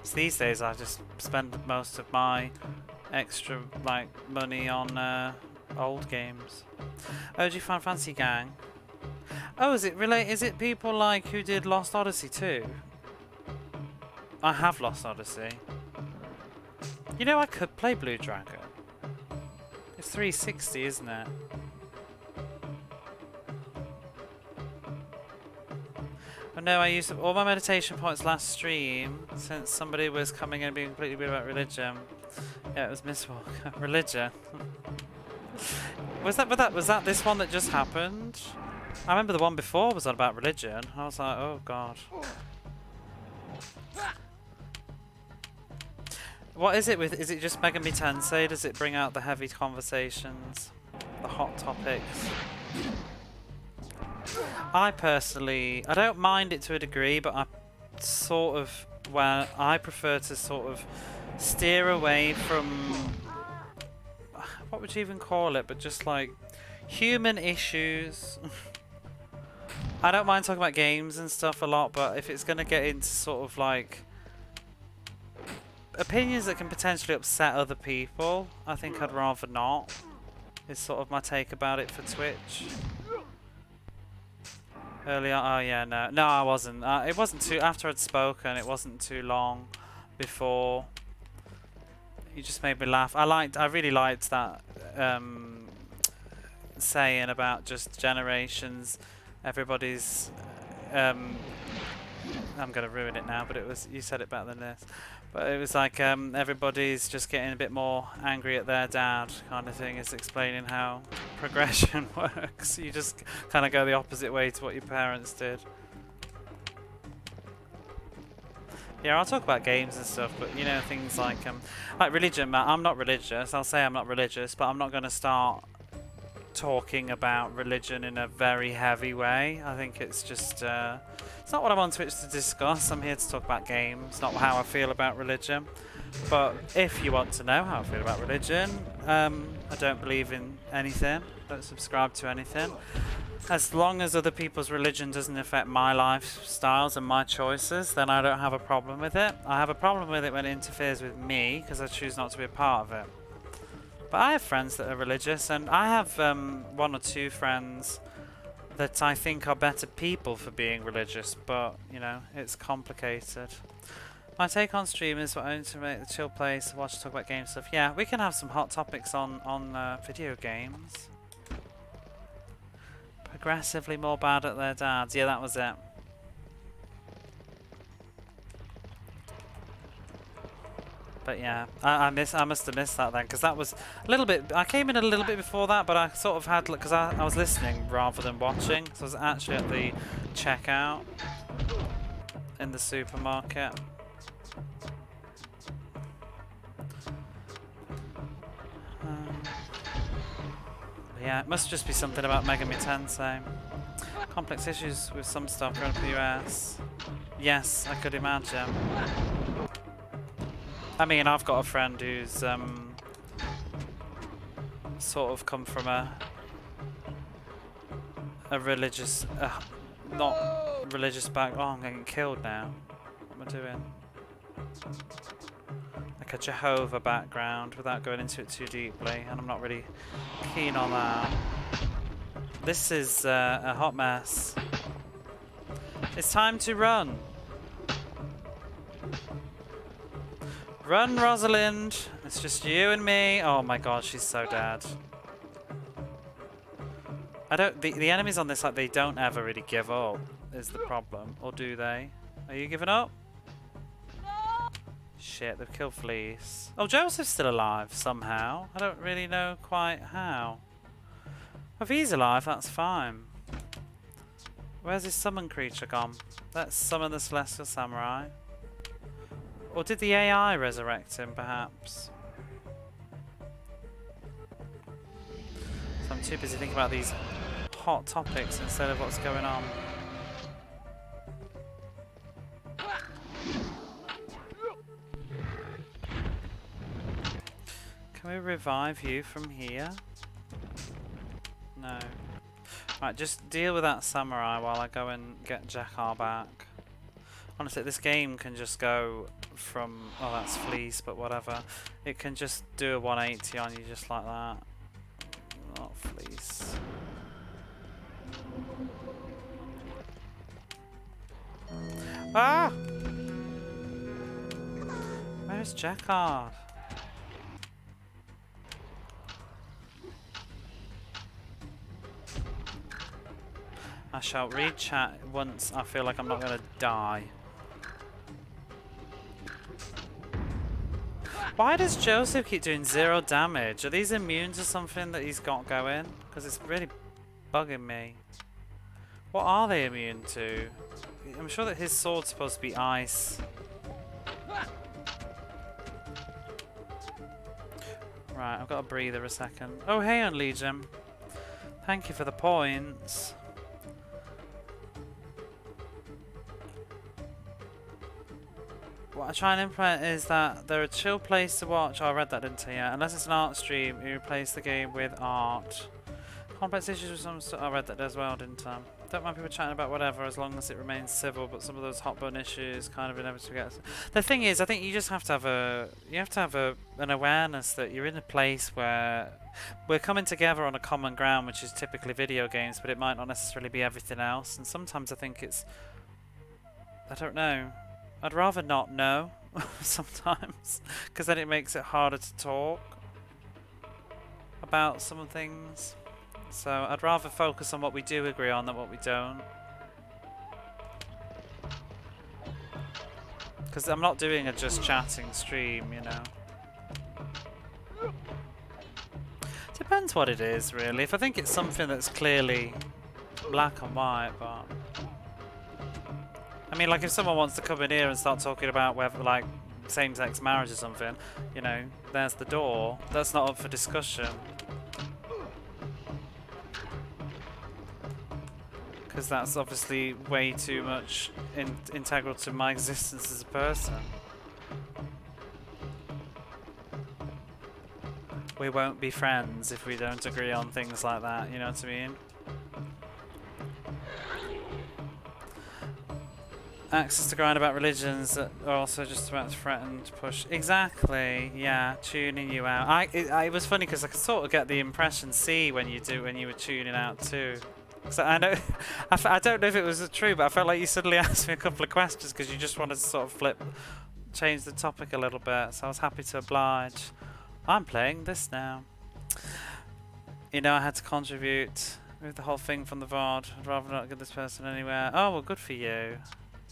So these days I just spend most of my extra like money on old games. OG Final Fantasy gang. Oh, is it people like who did Lost Odyssey too? I have Lost Odyssey. You know, I could play Blue Dragon. It's 360, isn't it? Oh no, I used all my meditation points last stream since somebody was coming in and being completely weird about religion. Yeah, it was Miss Walker. Religion. Was that this one that just happened? I remember the one before was on about religion. I was like, oh god. What is it with? Is it just Megami Tensei? Does it bring out the heavy conversations, the hot topics? I personally, I don't mind it to a degree, but I sort of, well, I prefer to sort of steer away from, what would you even call it, but just like human issues. I don't mind talking about games and stuff a lot, but if it's going to get into sort of like opinions that can potentially upset other people, I think I'd rather not. Is sort of my take about it for Twitch. Earlier, oh yeah, no, I wasn't. It wasn't too after I'd spoken. It wasn't too long before. You just made me laugh. I really liked that saying about just generations. Everybody's. I'm gonna ruin it now, but it was you said it better than this. But it was like everybody's just getting a bit more angry at their dad, kind of thing. Is explaining how progression works. You just kind of go the opposite way to what your parents did. Yeah, I'll talk about games and stuff, but you know things like religion. I'm not religious. I'll say I'm not religious, but I'm not going to start talking about religion in a very heavy way. I think it's just it's not what I'm on Twitch to discuss. I'm here to talk about games, not how I feel about religion. But if you want to know how I feel about religion, I don't believe in anything. Don't subscribe to anything. As long as other people's religion doesn't affect my lifestyles and my choices, then I don't have a problem with it. I have a problem with it when it interferes with me, because I choose not to be a part of it. But I have friends that are religious, and I have one or two friends that I think are better people for being religious, but, you know, it's complicated. My take on stream is what I want to make the chill place, watch, talk about game stuff. Yeah, we can have some hot topics on video games. Progressively more bad at their dads. Yeah, that was it. But yeah, I must have missed that then, because that was a little bit. I came in a little bit before that, but I sort of had because I was listening rather than watching, so I was actually at the checkout in the supermarket. Yeah, it must just be something about Megami Tensei. Complex issues with some stuff growing up in the US. Yes, I could imagine. I mean, I've got a friend who's sort of come from a religious, not religious back. Oh, I'm getting killed now. What am I doing? Like a Jehovah background, without going into it too deeply, and I'm not really keen on that. This is a hot mess. It's time to run. Run, Rosalind. It's just you and me. Oh my god, she's so dead. I don't. The enemies on this, like, they don't ever really give up. Is the problem, or do they? Are you giving up? Shit, they've killed Fleece. Oh, Joseph's still alive somehow. I don't really know quite how. If he's alive, that's fine. Where's his summon creature gone? Let's summon the Celestial Samurai. Or did the AI resurrect him, perhaps? So I'm too busy thinking about these hot topics instead of what's going on. Can we revive you from here? No. Right, just deal with that samurai while I go and get Jakar back. Honestly, this game can just go from... Oh, that's Fleece, but whatever. It can just do a 180 on you just like that. Not Fleece. Ah! Where's Jakar? I shall read chat once I feel like I'm not going to die. Why does Joseph keep doing 0 damage? Are these immune to something that he's got going? Because it's really bugging me. What are they immune to? I'm sure that his sword's supposed to be ice. Right, I've got a breather a second. Oh, hey, on Legion. Thank you for the points. What I try and implement is that they're a chill place to watch. Oh, I read that, didn't I? Yeah. Unless it's an art stream, you replace the game with art. Complex issues with some I read that as well, didn't I? Don't mind people chatting about whatever as long as it remains civil, but some of those hot button issues kind of inevitably get. The thing is, I think you just have to have an awareness that you're in a place where we're coming together on a common ground, which is typically video games, but it might not necessarily be everything else. And sometimes I think it's, I don't know. I'd rather not know sometimes, because then it makes it harder to talk about some things. So I'd rather focus on what we do agree on than what we don't. Because I'm not doing a just chatting stream, you know. Depends what it is, really. If I think it's something that's clearly black and white, but... I mean, like if someone wants to come in here and start talking about whether, like, same-sex marriage or something, you know, there's the door. That's not up for discussion. Because that's obviously way too much integral to my existence as a person. We won't be friends if we don't agree on things like that, you know what I mean? Access to grind about religions that are also just about to threaten to push. Exactly, yeah, tuning you out. It was funny because I could sort of get the impression when you were tuning out too. So I know, I don't know if it was true, but I felt like you suddenly asked me a couple of questions because you just wanted to sort of change the topic a little bit. So I was happy to oblige. I'm playing this now. You know, I had to contribute with the whole thing from the VOD. I'd rather not get this person anywhere. Oh, well, good for you.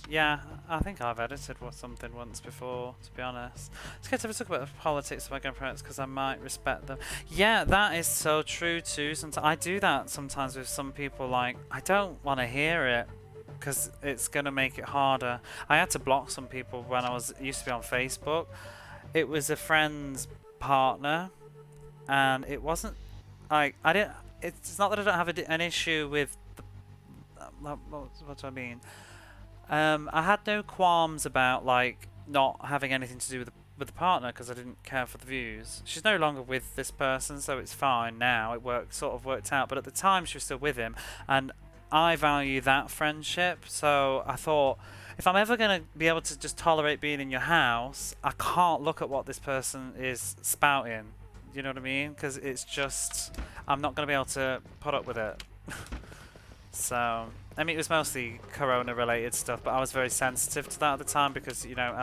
Yeah, I think I've edited something once before, to be honest. It's good to talk about politics with my grandparents because I might respect them. Yeah, that is so true too. Sometimes I do that sometimes with some people, like, I don't want to hear it because it's going to make it harder. I had to block some people when I used to be on Facebook. It was a friend's partner and it wasn't, like, it's not that I don't have an issue with, what do I mean? I had no qualms about, like, not having anything to do with the partner because I didn't care for the views. She's no longer with this person, so it's fine now. It sort of worked out, but at the time she was still with him, and I value that friendship. So I thought, if I'm ever going to be able to just tolerate being in your house, I can't look at what this person is spouting. You know what I mean? Because it's just, I'm not going to be able to put up with it. So, I mean, it was mostly corona-related stuff, but I was very sensitive to that at the time because, you know,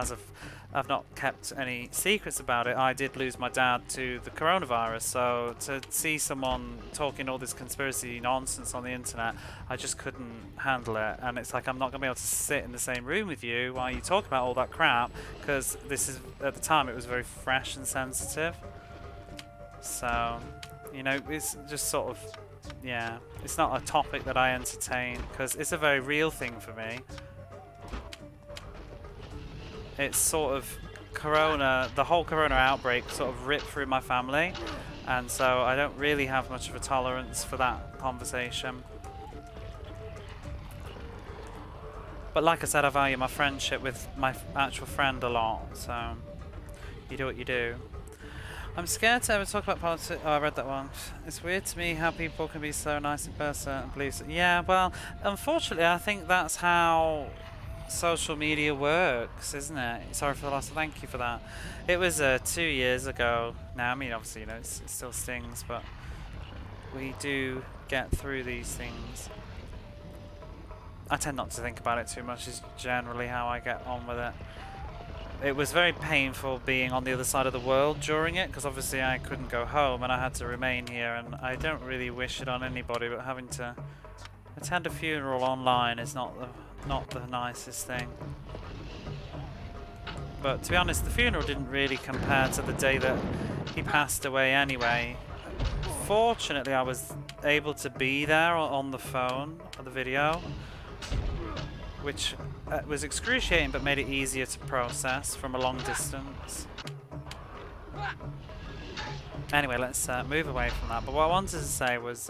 I've not kept any secrets about it. I did lose my dad to the coronavirus, so to see someone talking all this conspiracy nonsense on the internet, I just couldn't handle it. And it's like, I'm not going to be able to sit in the same room with you while you talk about all that crap, because at the time, it was very fresh and sensitive. So, you know, it's just sort of... Yeah, it's not a topic that I entertain because it's a very real thing for me. It's sort of the whole corona outbreak sort of ripped through my family, and so I don't really have much of a tolerance for that conversation. But like I said, I value my friendship with my actual friend a lot, so you do what you do. I'm scared to ever talk about politics. Oh, I read that one. It's weird to me how people can be so nice in person and believe. Yeah, well, unfortunately, I think that's how social media works, isn't it? Sorry for the loss. Thank you for that. It was 2 years ago. Now, I mean, obviously, you know, it still stings, but we do get through these things. I tend not to think about it too much. Is generally how I get on with it. It was very painful being on the other side of the world during it, because obviously I couldn't go home and I had to remain here, and I don't really wish it on anybody, but having to attend a funeral online is not the nicest thing. But to be honest, the funeral didn't really compare to the day that he passed away anyway. Fortunately, I was able to be there on the phone, or the video, which was excruciating but made it easier to process from a long distance. Anyway, let's move away from that. But what I wanted to say was,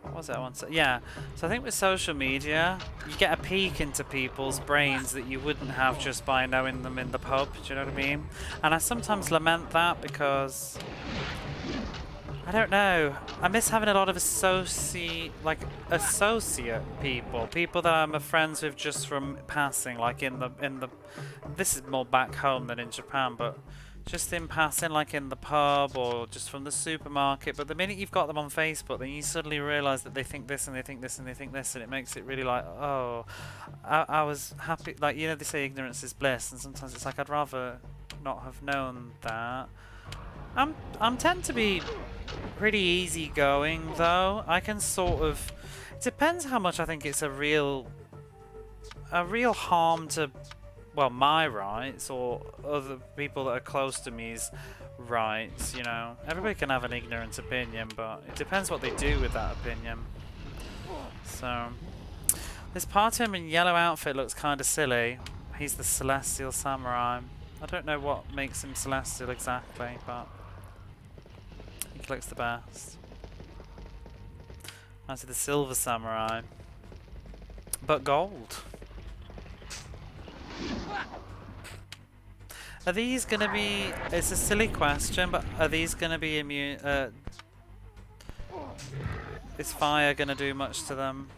what was it I wanted to say? Yeah, so I think with social media, you get a peek into people's brains that you wouldn't have just by knowing them in the pub, do you know what I mean? And I sometimes lament that because I don't know. I miss having a lot of associate people that I'm friends with just from passing, like in the. This is more back home than in Japan, but just in passing, like in the pub or just from the supermarket. But the minute you've got them on Facebook, then you suddenly realise that they think this and they think this and they think this, and it makes it really like, oh, I was happy. Like, you know, they say ignorance is bliss, and sometimes it's like I'd rather not have known that. I'm tend to be pretty easygoing though. I can sort of. It depends how much I think it's a real harm to, well, my rights or other people that are close to me's rights. You know, everybody can have an ignorant opinion, but it depends what they do with that opinion. So, this part of him in yellow outfit looks kind of silly. He's the Celestial Samurai. I don't know what makes him celestial exactly, but he looks the best. As to the Silver Samurai, but gold. Are these gonna be? It's a silly question, but are these gonna be immune? Is fire gonna do much to them?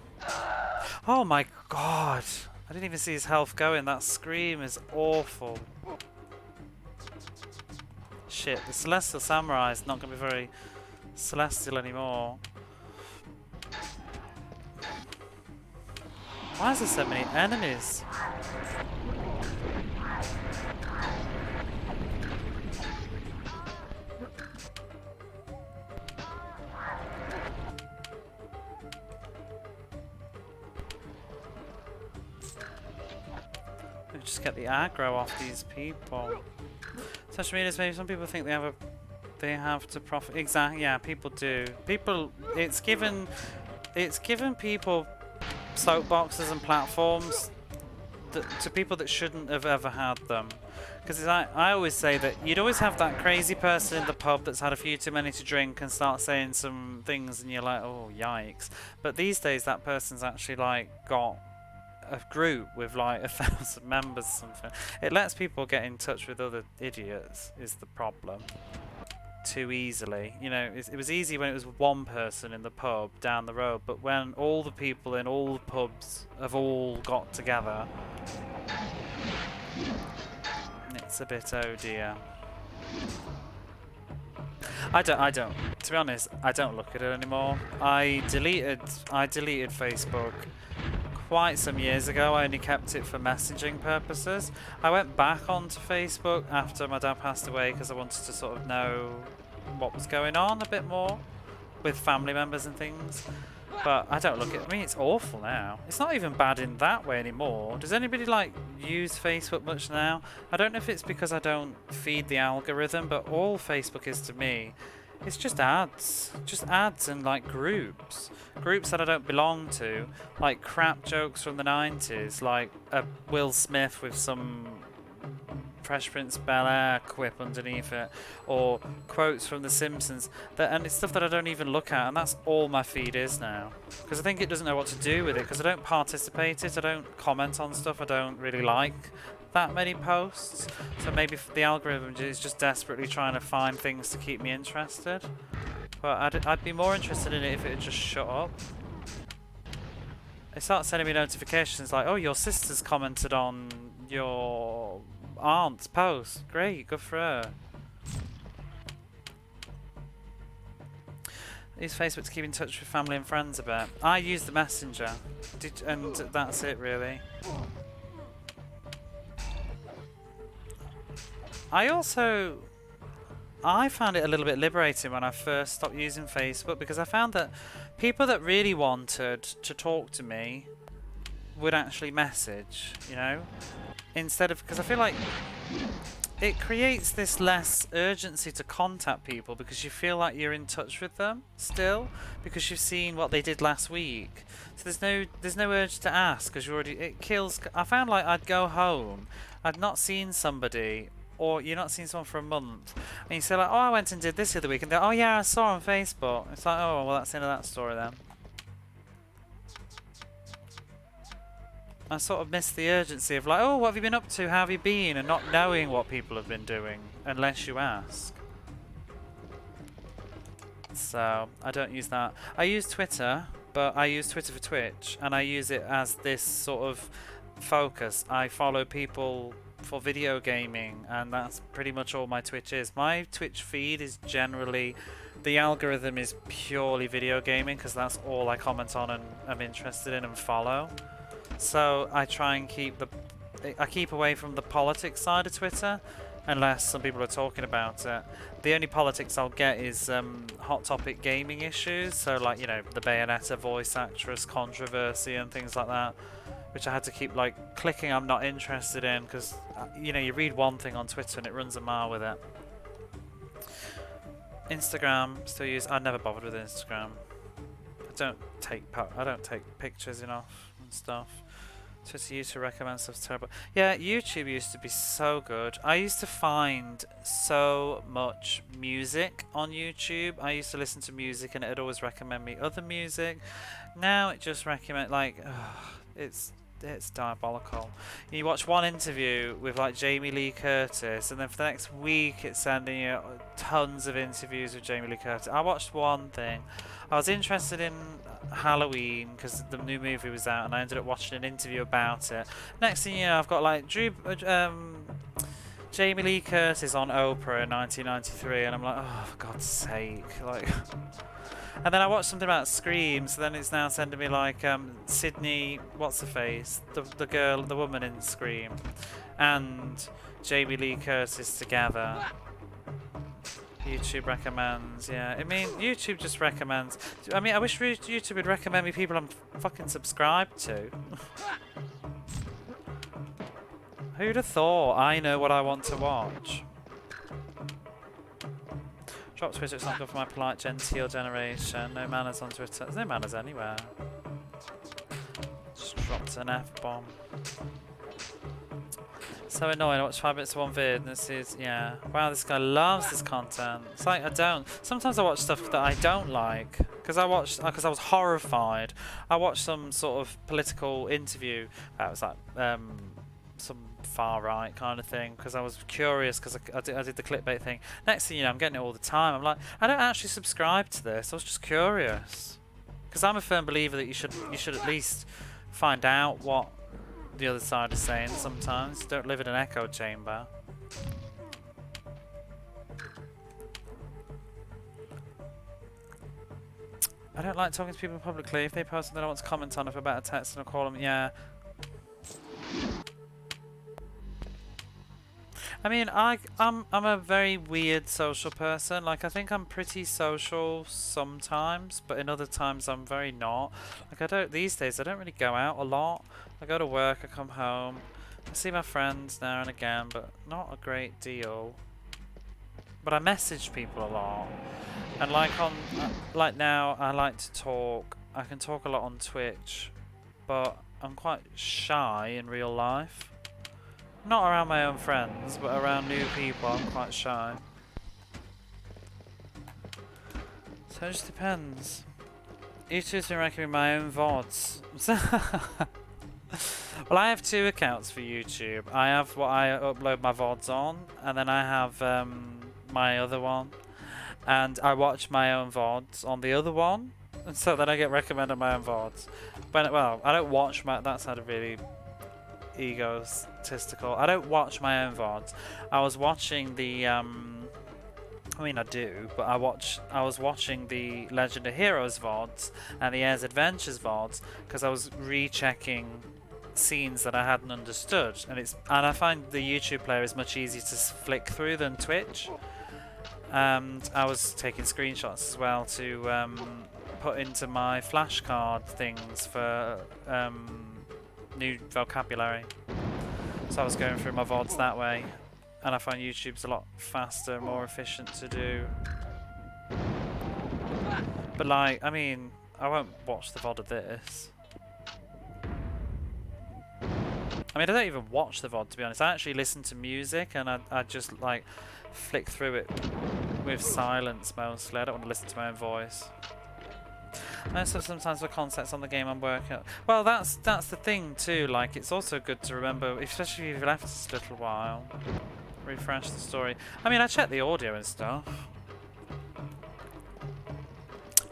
Oh my god! I didn't even see his health going. That scream is awful. Shit, the Celestial Samurai is not going to be very celestial anymore. Why is there so many enemies? Let me just get the aggro off these people. Social media is maybe some people think they have to profit. Exactly, yeah, people do. It's given people soapboxes and platforms to people that shouldn't have ever had them. Because I always say that you'd always have that crazy person in the pub that's had a few too many to drink and start saying some things, and you're like, oh yikes. But these days, that person's actually like got a group with like 1,000 members or something. It lets people get in touch with other idiots is the problem. Too easily. You know, it was easy when it was one person in the pub down the road, but when all the people in all the pubs have all got together, it's a bit, oh dear. I don't, to be honest, I don't look at it anymore. I deleted Facebook quite some years ago. I only kept it for messaging purposes. I went back onto Facebook after my dad passed away because I wanted to sort of know what was going on a bit more with family members and things. But I don't look at it. I mean, it's awful now. It's not even bad in that way anymore. Does anybody like use Facebook much now? I don't know if it's because I don't feed the algorithm, but all Facebook is to me, it's just ads and like groups that I don't belong to, like crap jokes from the 90s, like a Will Smith with some Fresh Prince Bel-Air quip underneath it, or quotes from The Simpsons, and it's stuff that I don't even look at, and that's all my feed is now, because I think it doesn't know what to do with it, because I don't participate in it, I don't comment on stuff, I don't really like that many posts, so maybe the algorithm is just desperately trying to find things to keep me interested. But I'd be more interested in it if it had just shut up. They start sending me notifications like, oh, your sister's commented on your aunt's post. Great, good for her. Use Facebook to keep in touch with family and friends a bit. I use the Messenger, and that's it really. I found it a little bit liberating when I first stopped using Facebook, because I found that people that really wanted to talk to me would actually message, you know, instead of, because I feel like it creates this less urgency to contact people because you feel like you're in touch with them still, because you've seen what they did last week. So there's no urge to ask, because you already, it kills. I found like I'd go home, I'd not seen somebody, or you're not seeing someone for a month, and you say like, oh, I went and did this the other week, and they're, oh yeah, I saw on Facebook. It's like, oh, well, that's the end of that story then. I sort of miss the urgency of like, oh, what have you been up to, how have you been, and not knowing what people have been doing unless you ask. So I don't use that. I use Twitter, but I use Twitter for Twitch, and I use it as this sort of focus. I follow people for video gaming, and that's pretty much all my Twitch is. My Twitch feed is generally, the algorithm is purely video gaming because that's all I comment on and am interested in and follow. So I try and keep away from the politics side of Twitter, unless some people are talking about it. The only politics I'll get is hot topic gaming issues, so like, you know, the Bayonetta voice actress controversy and things like that, which I had to keep like clicking I'm not interested in, because you know, you read one thing on Twitter and it runs a mile with it. Instagram, still use. I never bothered with Instagram. I don't take pictures enough and stuff. Twitter used to recommend stuff's terrible. Yeah, YouTube used to be so good. I used to find so much music on YouTube. I used to listen to music and it'd always recommend me other music. Now it just recommend like, it's diabolical. You watch one interview with like Jamie Lee Curtis, and then for the next week it's sending you tons of interviews with Jamie Lee Curtis. I watched one thing. I was interested in Halloween because the new movie was out, and I ended up watching an interview about it. Next thing you know, I've got like Jamie Lee Curtis on Oprah in 1993, and I'm like, oh, for God's sake, like. And then I watched something about Scream, so then it's now sending me like Sydney, what's her face, the woman in Scream, and Jamie Lee Curtis together. YouTube recommends, yeah. I mean, YouTube just recommends. I mean, I wish YouTube would recommend me people I'm fucking subscribed to. Who'd have thought I know what I want to watch? Drop Twitter, it's not good for my polite genteel generation. No manners on Twitter. There's no manners anywhere. Just dropped an F-bomb. So annoying. I watched 5 minutes of one vid and this is, yeah. Wow, this guy loves this content. It's like, I don't. Sometimes I watch stuff that I don't like. Because I was horrified. I watched some sort of political interview that was like, some far right kind of thing, because I was curious, because I did the clickbait thing. Next thing you know, I'm getting it all the time. I'm like, I don't actually subscribe to this. I was just curious, because I'm a firm believer that you should at least find out what the other side is saying. Sometimes don't live in an echo chamber. I don't like talking to people publicly. If they post something I want to comment on, if about a text, and I'll call them. Yeah. I mean, I'm a very weird social person. Like, I think I'm pretty social sometimes, but in other times I'm very not. Like, these days I don't really go out a lot. I go to work, I come home, I see my friends now and again, but not a great deal. But I message people a lot, and like now I like to talk. I can talk a lot on Twitch, but I'm quite shy in real life. Not around my own friends, but around new people, I'm quite shy. So it just depends. YouTube's been recommending my own VODs. Well, I have 2 accounts for YouTube. I have what I upload my VODs on, and then I have my other one. And I watch my own VODs on the other one, and so then I get recommended my own VODs. But, well, I don't watch my... That sounded really egotistical. I don't watch my own VODs. I was watching the I mean, I do, but I was watching the Legend of Heroes VODs and the Airs Adventures VODs because I was rechecking scenes that I hadn't understood, and I find the YouTube player is much easier to flick through than Twitch. And I was taking screenshots as well to put into my flashcard things for new vocabulary. So I was going through my VODs that way, and I find YouTube's a lot faster, more efficient to do. But like, I mean, I won't watch the VOD of this. I mean, I don't even watch the VOD, to be honest. I actually listen to music, and I just like flick through it with silence mostly. I don't want to listen to my own voice. Also, sometimes for concepts on the game I'm working on. Well, that's the thing too. Like, it's also good to remember, especially if you've left us a little while. Refresh the story. I mean, I check the audio and stuff.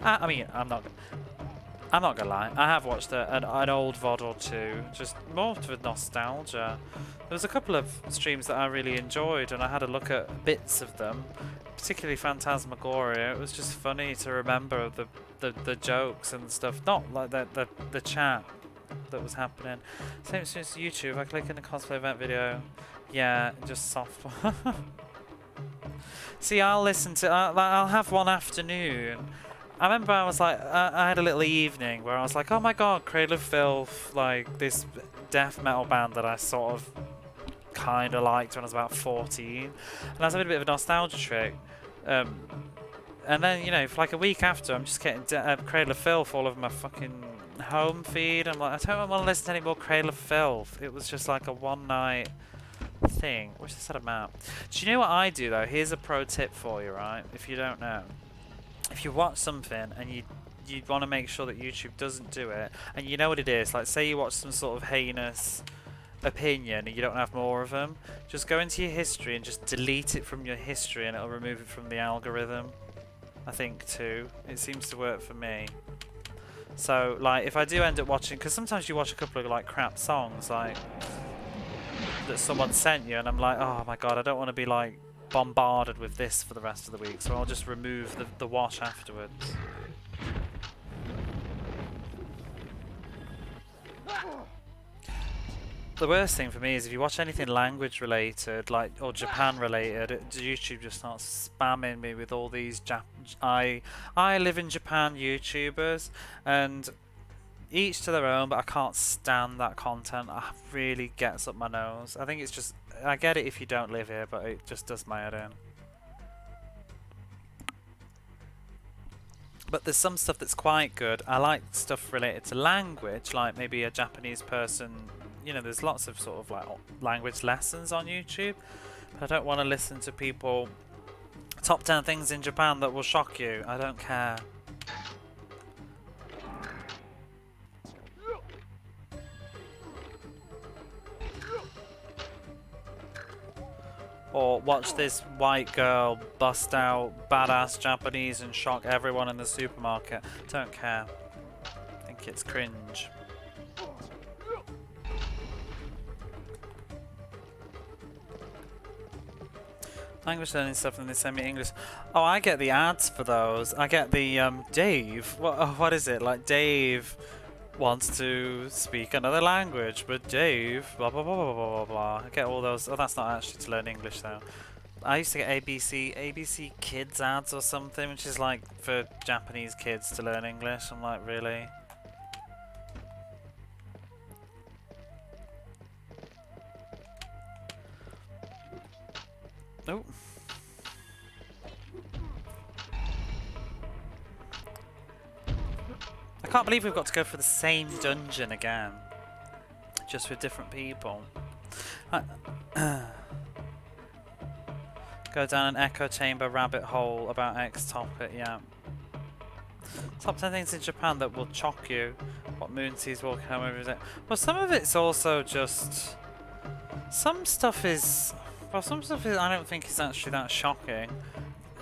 I mean, I'm not gonna lie. I have watched an old VOD or two, just more for nostalgia. There was a couple of streams that I really enjoyed, and I had a look at bits of them, particularly Phantasmagoria. It was just funny to remember the jokes and stuff, not like the chat that was happening. Same as YouTube. I click in the cosplay event video. Yeah, just soft. See, I'll listen to. I'll have one afternoon. I remember I was like, I had a little evening where I was like, oh my god, Cradle of Filth, like this death metal band that I sort of kind of liked when I was about 14, and I was having a bit of a nostalgia trip. And then, you know, for like a week after, I'm just getting Cradle of Filth all over my fucking home feed. I'm like, I don't want to listen to any more Cradle of Filth. It was just like a one night thing. Wish I set a map. Do you know what I do though? Here's a pro tip for you, right? If you don't know. If you watch something and you want to make sure that YouTube doesn't do it, and you know what it is, like say you watch some sort of heinous opinion and you don't have more of them, just go into your history and just delete it from your history and it'll remove it from the algorithm. I think too. It seems to work for me. So like if I do end up watching, because sometimes you watch a couple of like crap songs like that someone sent you and I'm like, oh my god, I don't want to be like bombarded with this for the rest of the week, so I'll just remove the watch afterwards. The worst thing for me is if you watch anything language related, like or Japan related, YouTube just starts spamming me with all these I live in Japan YouTubers, and each to their own, but I can't stand that content. It really gets up my nose. I think it's just, I get it if you don't live here, but it just does my head in. But there's some stuff that's quite good. I like stuff related to language, like maybe a Japanese person, you know, there's lots of sort of like language lessons on YouTube. But I don't want to listen to people top 10 things in Japan that will shock you. I don't care. Or watch this white girl bust out badass Japanese and shock everyone in the supermarket. Don't care. I think it's cringe. Language learning stuff and they send me English. Oh, I get the ads for those. I get the Dave. What is it? Like Dave wants to speak another language, but Dave blah blah blah blah blah blah. I get all those. Oh, that's not actually to learn English though. I used to get ABC Kids ads or something, which is like for Japanese kids to learn English. I'm like, really? Oh. I can't believe we've got to go for the same dungeon again. Just with different people. Go down an echo chamber rabbit hole about X topic, yeah. Top 10 things in Japan that will chock you. What Moonsee's walking home over is it? Well, some of it's also just... Some stuff is... Well, some stuff is, I don't think is actually that shocking.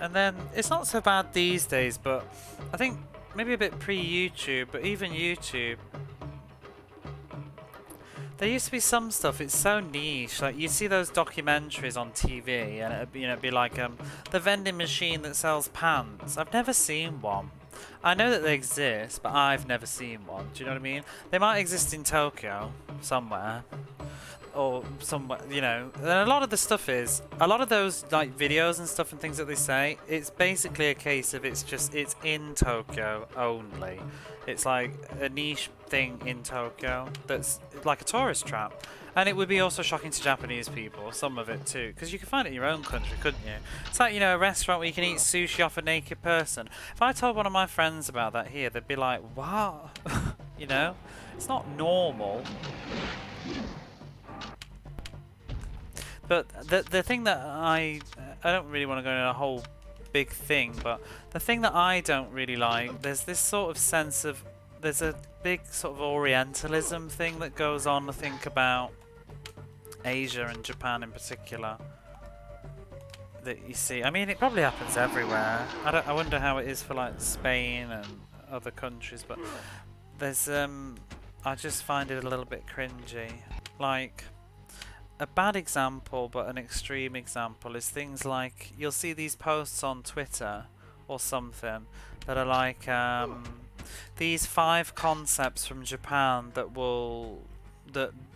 And then, it's not so bad these days, but I think maybe a bit pre-YouTube, but even YouTube, there used to be some stuff, it's so niche, like you see those documentaries on TV and it'd be like the vending machine that sells pants. I've never seen one. I know that they exist, but I've never seen one. Do you know what I mean? They might exist in Tokyo somewhere. Or somewhere, you know, and a lot of the stuff is, a lot of those like videos and stuff and things that they say, it's basically a case of it's in Tokyo only. It's like a niche thing in Tokyo that's like a tourist trap. And it would be also shocking to Japanese people, some of it too, because you can find it in your own country, couldn't you? It's like, you know, a restaurant where you can eat sushi off a naked person. If I told one of my friends about that here, they'd be like, what? You know? It's not normal. But the thing that I don't really want to go into a whole big thing, but the thing that I don't really like, there's this sort of sense of, there's a big sort of Orientalism thing that goes on, I think, about Asia and Japan in particular. that you see. I mean, it probably happens everywhere. I wonder how it is for like Spain and other countries, but there's I just find it a little bit cringy. Like a bad example, but an extreme example is things like you'll see these posts on Twitter or something that are like these 5 concepts from Japan that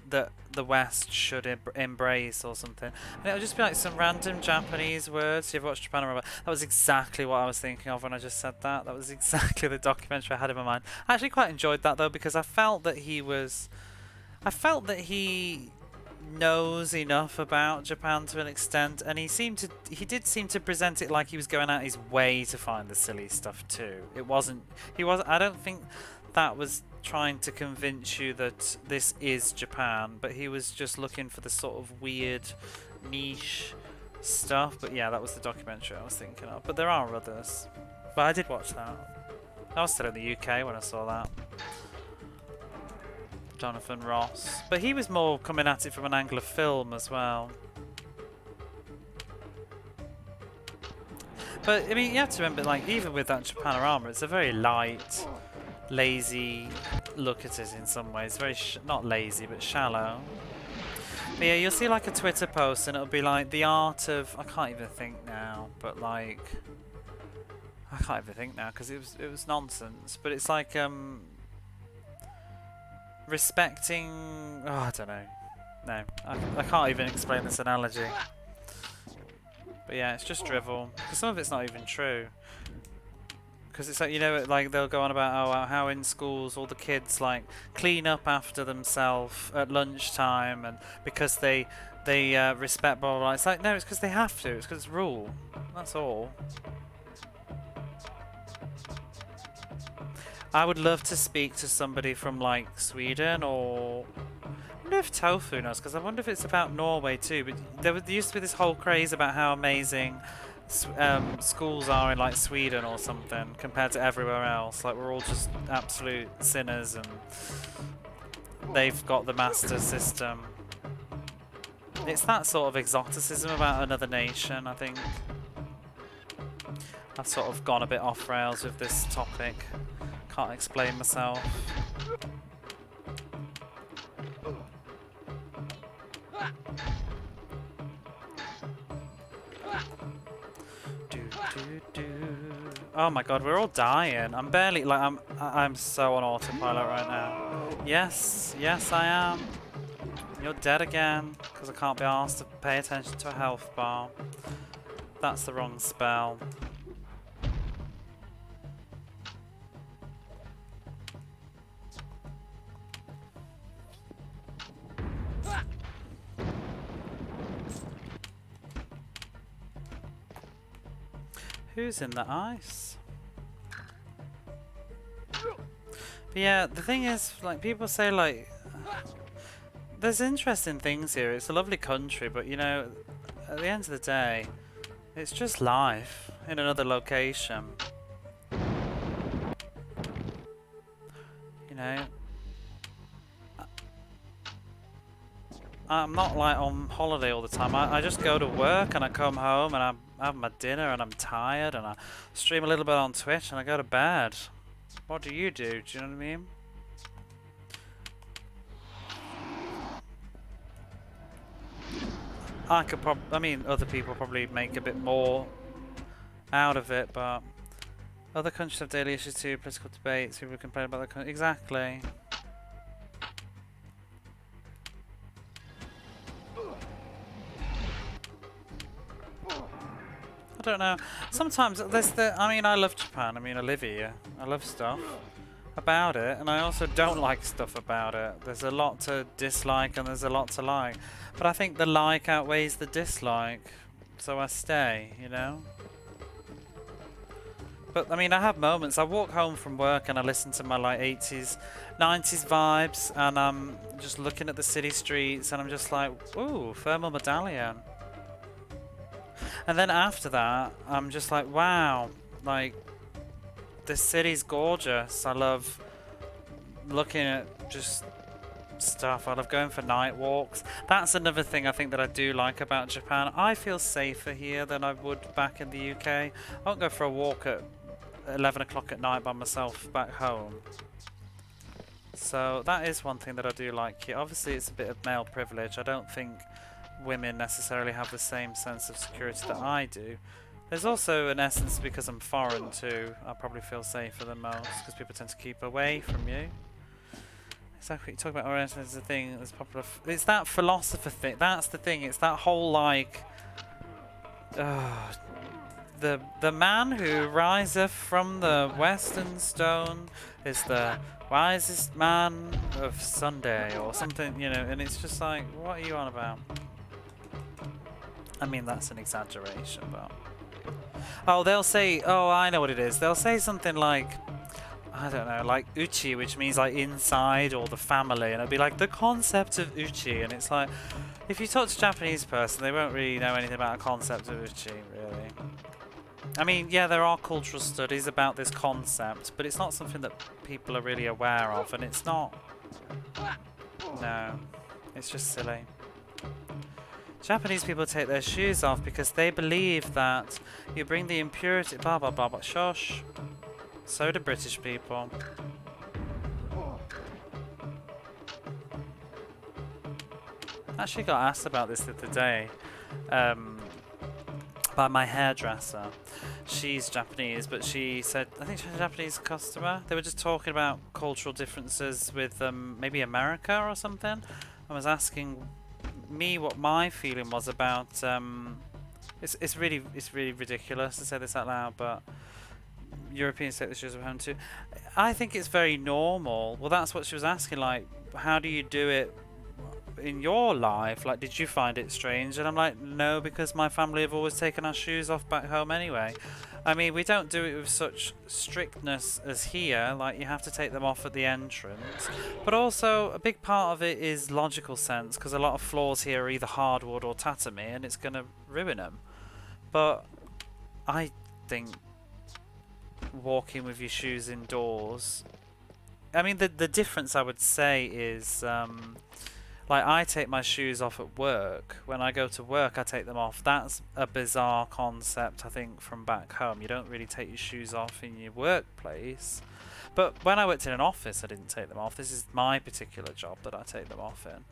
that the West should embrace or something, and it'll just be like some random Japanese words. You've watched Japanorama? That was exactly what I was thinking of when I just said that. That was exactly the documentary I had in my mind. I actually quite enjoyed that though, because I felt that he knows enough about Japan to an extent, and he did seem to present it like he was going out his way to find the silly stuff too. I don't think that was trying to convince you that this is Japan, but he was just looking for the sort of weird niche stuff. But yeah, that was the documentary I was thinking of, but there are others. But I did watch that. I was still in the UK when I saw that. Jonathan Ross, but he was more coming at it from an angle of film as well. But I mean, you have to remember, like, even with that Japanorama, it's a very light, lazy look at it in some ways. Very not lazy, but shallow. But yeah, you'll see like a Twitter post, and it'll be like the art of, I can't even think now, but like I can't even think now because it was nonsense. But it's like respecting. Oh, I don't know. No, I can't even explain this analogy. But yeah, it's just drivel. Because some of it's not even true. Because it's like, you know, like they'll go on about how in schools all the kids like clean up after themselves at lunchtime, and because they respect blah blah blah. It's like, no, it's because they have to. It's because it's rule. That's all. I would love to speak to somebody from like Sweden, or I wonder if Tofu knows, because I wonder if it's about Norway too. But there used to be this whole craze about how amazing schools are in like Sweden or something compared to everywhere else. Like we're all just absolute sinners, and they've got the master system. It's that sort of exoticism about another nation, I think. I've sort of gone a bit off rails with this topic. Can't explain myself. Oh my god, we're all dying. I'm barely, like, I'm so on autopilot right now. Yes, yes I am. You're dead again, because I can't be asked to pay attention to a health bar. That's the wrong spell. Who's in the ice? But yeah, the thing is, like, people say, like, there's interesting things here. It's a lovely country, but, you know, at the end of the day, it's just life in another location. You know, I'm not, like, on holiday all the time. I just go to work and I come home and I have my dinner and I'm tired and I stream a little bit on Twitch and I go to bed. What do you do? Do you know what I mean? I mean, other people probably make a bit more out of it, but other countries have daily issues too, political debates, people complain about their country. Exactly. I don't know. Sometimes there's I mean, I love Japan. I mean, I live here. I love stuff about it, and I also don't like stuff about it. There's a lot to dislike and there's a lot to like. But I think the like outweighs the dislike, so I stay, you know? But I mean, I have moments. I walk home from work and I listen to my like 80s, 90s vibes, and I'm just looking at the city streets and I'm just like, ooh, thermal medallion. And then after that, I'm just like, wow, like, this city's gorgeous. I love looking at just stuff. I love going for night walks. That's another thing I think that I do like about Japan. I feel safer here than I would back in the UK. I won't go for a walk at 11 o'clock at night by myself back home. So that is one thing that I do like here. Obviously it's a bit of male privilege. I don't think women necessarily have the same sense of security that I do. There's also an essence because I'm foreign too. I probably feel safer than most because people tend to keep away from you. Exactly. You talk about Oriental as a thing that's popular. It's that philosopher thing. That's the thing. It's that whole like, the man who riseth from the western stone is the wisest man of Sunday or something, you know. And it's just like, what are you on about? I mean, that's an exaggeration, but. Oh, they'll say, oh, I know what it is. They'll say something like, I don't know, like uchi, which means like inside or the family, and it'll be like the concept of uchi, and it's like, if you talk to a Japanese person, they won't really know anything about a concept of uchi, really. I mean, yeah, there are cultural studies about this concept, but it's not something that people are really aware of, and it's not. No, it's just silly. Japanese people take their shoes off because they believe that you bring the impurity, blah blah blah, but shush. So do British people. I actually got asked about this the other day by my hairdresser. She's Japanese, but she said, I think she's a Japanese customer. They were just talking about cultural differences with maybe America or something. I was asking me what my feeling was about it's really ridiculous to say this out loud, but Europeans take the shoes at home too. I think it's very normal. Well, that's what she was asking, like, how do you do it in your life? Like, did you find it strange? And I'm like, no, because my family have always taken our shoes off back home anyway. I mean, we don't do it with such strictness as here, like you have to take them off at the entrance. But also, a big part of it is logical sense, because a lot of floors here are either hardwood or tatami, and it's going to ruin them. But I think walking with your shoes indoors, I mean, the difference I would say is, like, I take my shoes off at work. When I go to work, I take them off. That's a bizarre concept, I think, from back home. You don't really take your shoes off in your workplace. But when I worked in an office, I didn't take them off. This is my particular job that I take them off in.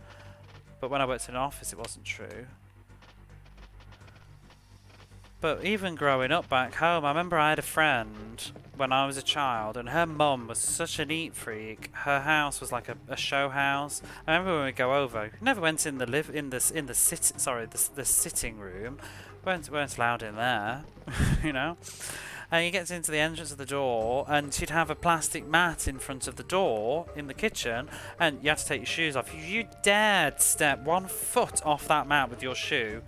But when I worked in an office, it wasn't true. But even growing up back home, I remember I had a friend when I was a child, and her mum was such a neat freak. Her house was like a show house. I remember when we go over, we never went in the sitting room. weren't allowed in there, you know. And you get into the entrance of the door, and she'd have a plastic mat in front of the door in the kitchen, and you had to take your shoes off. If you dared step 1 foot off that mat with your shoe,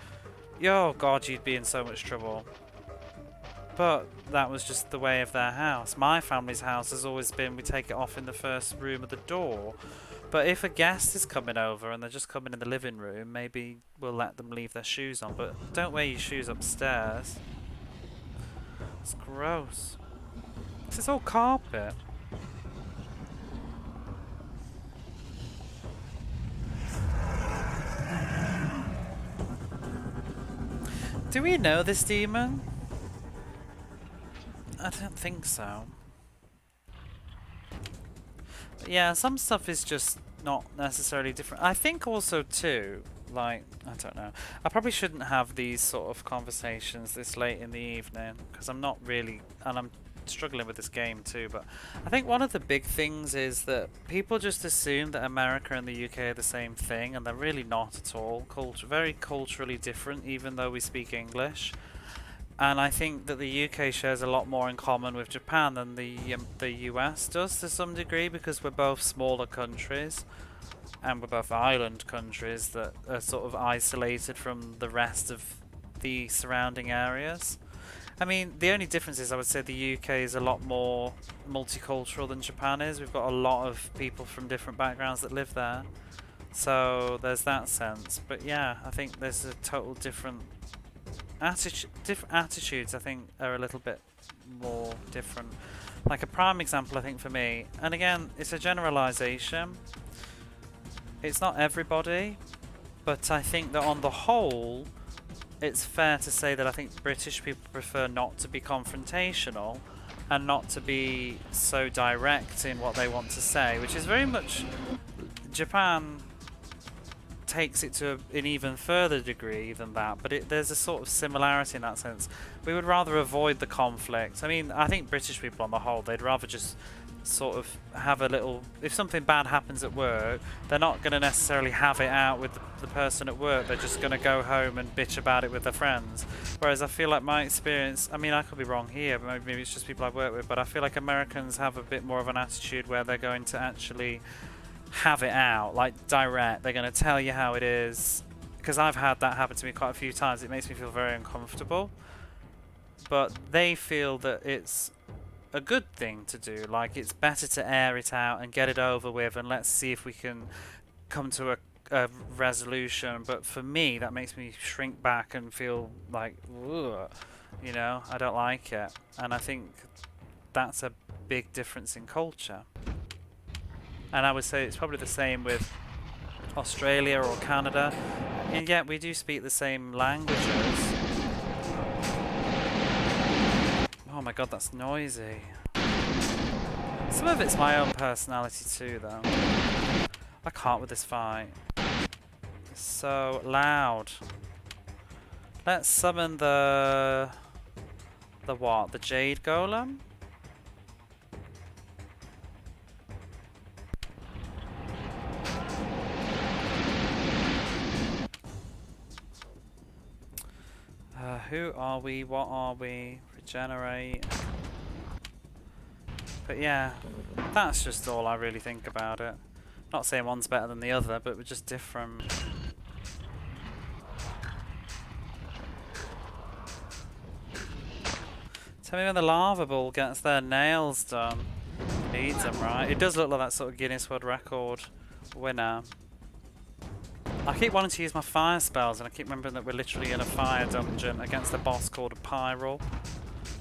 oh god, you'd be in so much trouble. But that was just the way of their house. My family's house has always been, we take it off in the first room of the door. But if a guest is coming over and they're just coming in the living room, maybe we'll let them leave their shoes on. But don't wear your shoes upstairs. It's gross. This is all carpet. Do we know this demon? I don't think so. But yeah, some stuff is just not necessarily different. I think also too, like, I don't know. I probably shouldn't have these sort of conversations this late in the evening, because I'm not really, and I'm struggling with this game too, but I think one of the big things is that people just assume that America and the UK are the same thing, and they're really not at all. Very culturally different, even though we speak English. And I think that the UK shares a lot more in common with Japan than the US does to some degree, because we're both smaller countries and we're both island countries that are sort of isolated from the rest of the surrounding areas. I mean, the only difference is I would say the UK is a lot more multicultural than Japan is. We've got a lot of people from different backgrounds that live there. So there's that sense. But yeah, I think there's a total different attitudes, I think, are a little bit more different. Like a prime example, I think, for me, and again, it's a generalization, It's not everybody, but I think that on the whole, it's fair to say that I think British people prefer not to be confrontational and not to be so direct in what they want to say, which is very much... Japan takes it to an even further degree than that, but there's a sort of similarity in that sense. We would rather avoid the conflict. I mean, I think British people on the whole, they'd rather just sort of have a little... If something bad happens at work, they're not going to necessarily have it out with the person at work. They're just going to go home and bitch about it with their friends. Whereas I feel like my experience... I mean, I could be wrong here, but maybe it's just people I work with, but I feel like Americans have a bit more of an attitude where they're going to actually have it out, like direct. They're going to tell you how it is, because I've had that happen to me quite a few times. It makes me feel very uncomfortable, but they feel that it's a good thing to do. Like, it's better to air it out and get it over with, and let's see if we can come to a resolution. But for me, that makes me shrink back and feel like, ugh, you know, I don't like it. And I think that's a big difference in culture. And I would say it's probably the same with Australia or Canada, and yet we do speak the same languages. Oh my god, that's noisy. Some of it's my own personality too, though. I can't with this fight. It's so loud. Let's summon the what? The Jade Golem? Who are we? What are we? Regenerate. But yeah, that's just all I really think about it. Not saying one's better than the other, but we're just different. Tell me when the lava ball gets their nails done. Needs them, right? It does look like that sort of Guinness World Record winner. I keep wanting to use my fire spells, and I keep remembering that we're literally in a fire dungeon against a boss called a Pyrrol.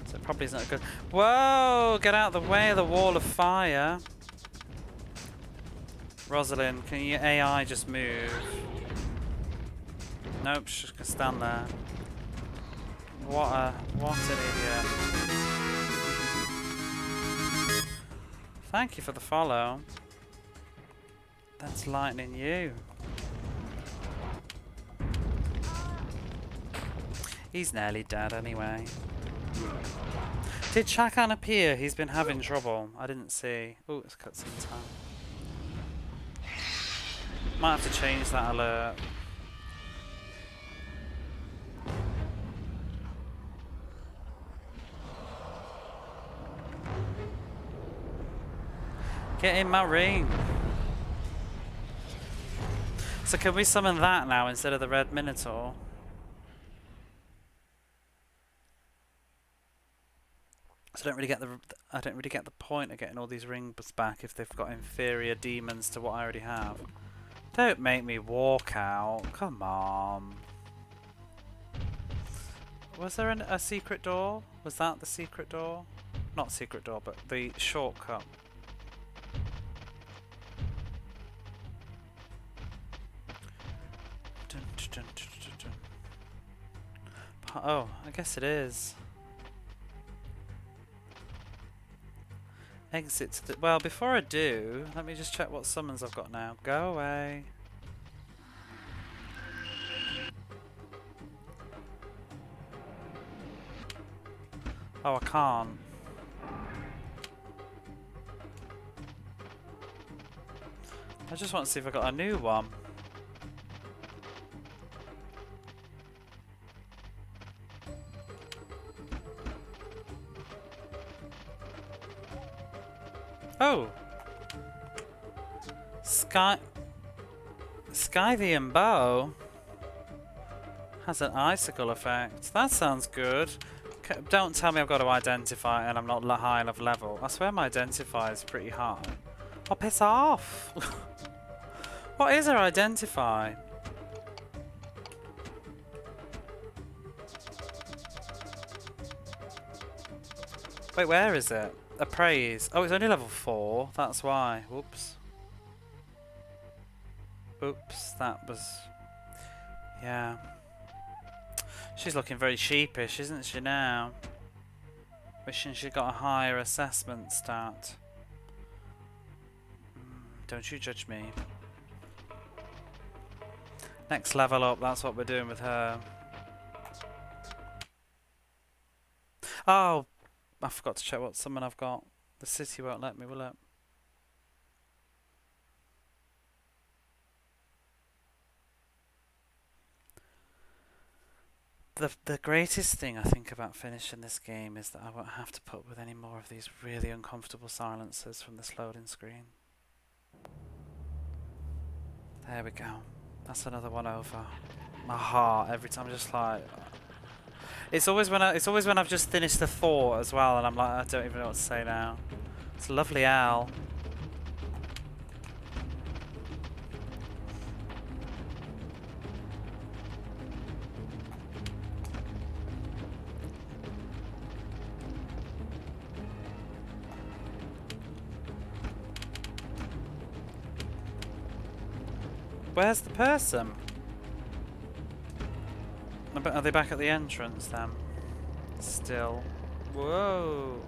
So it probably isn't a good... Whoa! Get out of the way of the wall of fire. Rosalind, can your AI just move? Nope, she's just gonna stand there. What an idiot. Thank you for the follow. That's lightning you. He's nearly dead anyway. Did Chakan appear? He's been having trouble. I didn't see. Oh, it's cutscene time. Might have to change that alert. Get in my ring. So can we summon that now instead of the red minotaur? So I don't really get the point of getting all these rings back if they've got inferior demons to what I already have. Don't make me walk out. Come on. Was there a secret door? Was that the secret door? Not secret door, but the shortcut. Dun, dun, dun, dun, dun. Oh, I guess it is. Exit to the... Well, before I do, let me just check what summons I've got now. Go away. Oh, I can't. I just want to see if I got a new one. Oh! Scythian Bow has an icicle effect. That sounds good. Don't tell me I've got to identify and I'm not high enough level. I swear my identify is pretty high. Oh, piss off! What is our identify? Wait, where is it? Appraise. Oh, it's only level 4. That's why. Whoops. Oops, that was... Yeah. She's looking very sheepish, isn't she now? Wishing she'd got a higher assessment stat. Don't you judge me. Next level up, that's what we're doing with her. Oh! I forgot to check what summon I've got. The city won't let me, will it? The greatest thing I think about finishing this game is that I won't have to put up with any more of these really uncomfortable silences from this loading screen. There we go. That's another one over. My heart every time, just like... It's always when I've just finished the thought as well, and I'm like, I don't even know what to say now. It's a lovely owl. Where's the person? Are they back at the entrance then? Still. Whoa.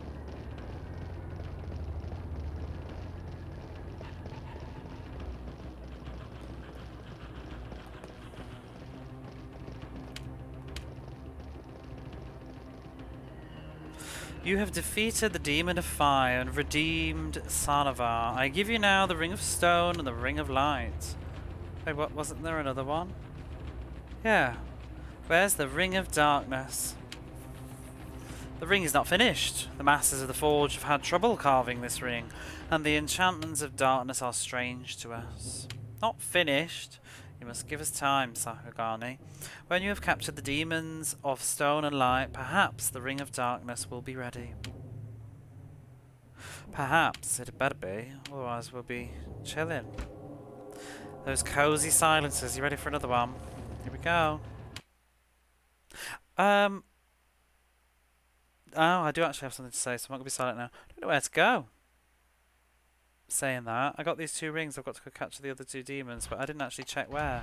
You have defeated the Demon of Fire and redeemed Sanavar. I give you now the Ring of Stone and the Ring of Light. Wait, what? Wasn't there another one? Yeah. Where's the Ring of Darkness? The ring is not finished. The masters of the Forge have had trouble carving this ring, and the enchantments of darkness are strange to us. Not finished. You must give us time, Sakagani. When you have captured the demons of stone and light, perhaps the Ring of Darkness will be ready. Perhaps. It better be, otherwise we'll be chilling. Those cozy silences. You ready for another one? Here we go. Oh, I do actually have something to say, so I'm not going to be silent now. I don't know where to go. Saying that, I got these 2 rings. I've got to go capture the other 2 demons, but I didn't actually check where.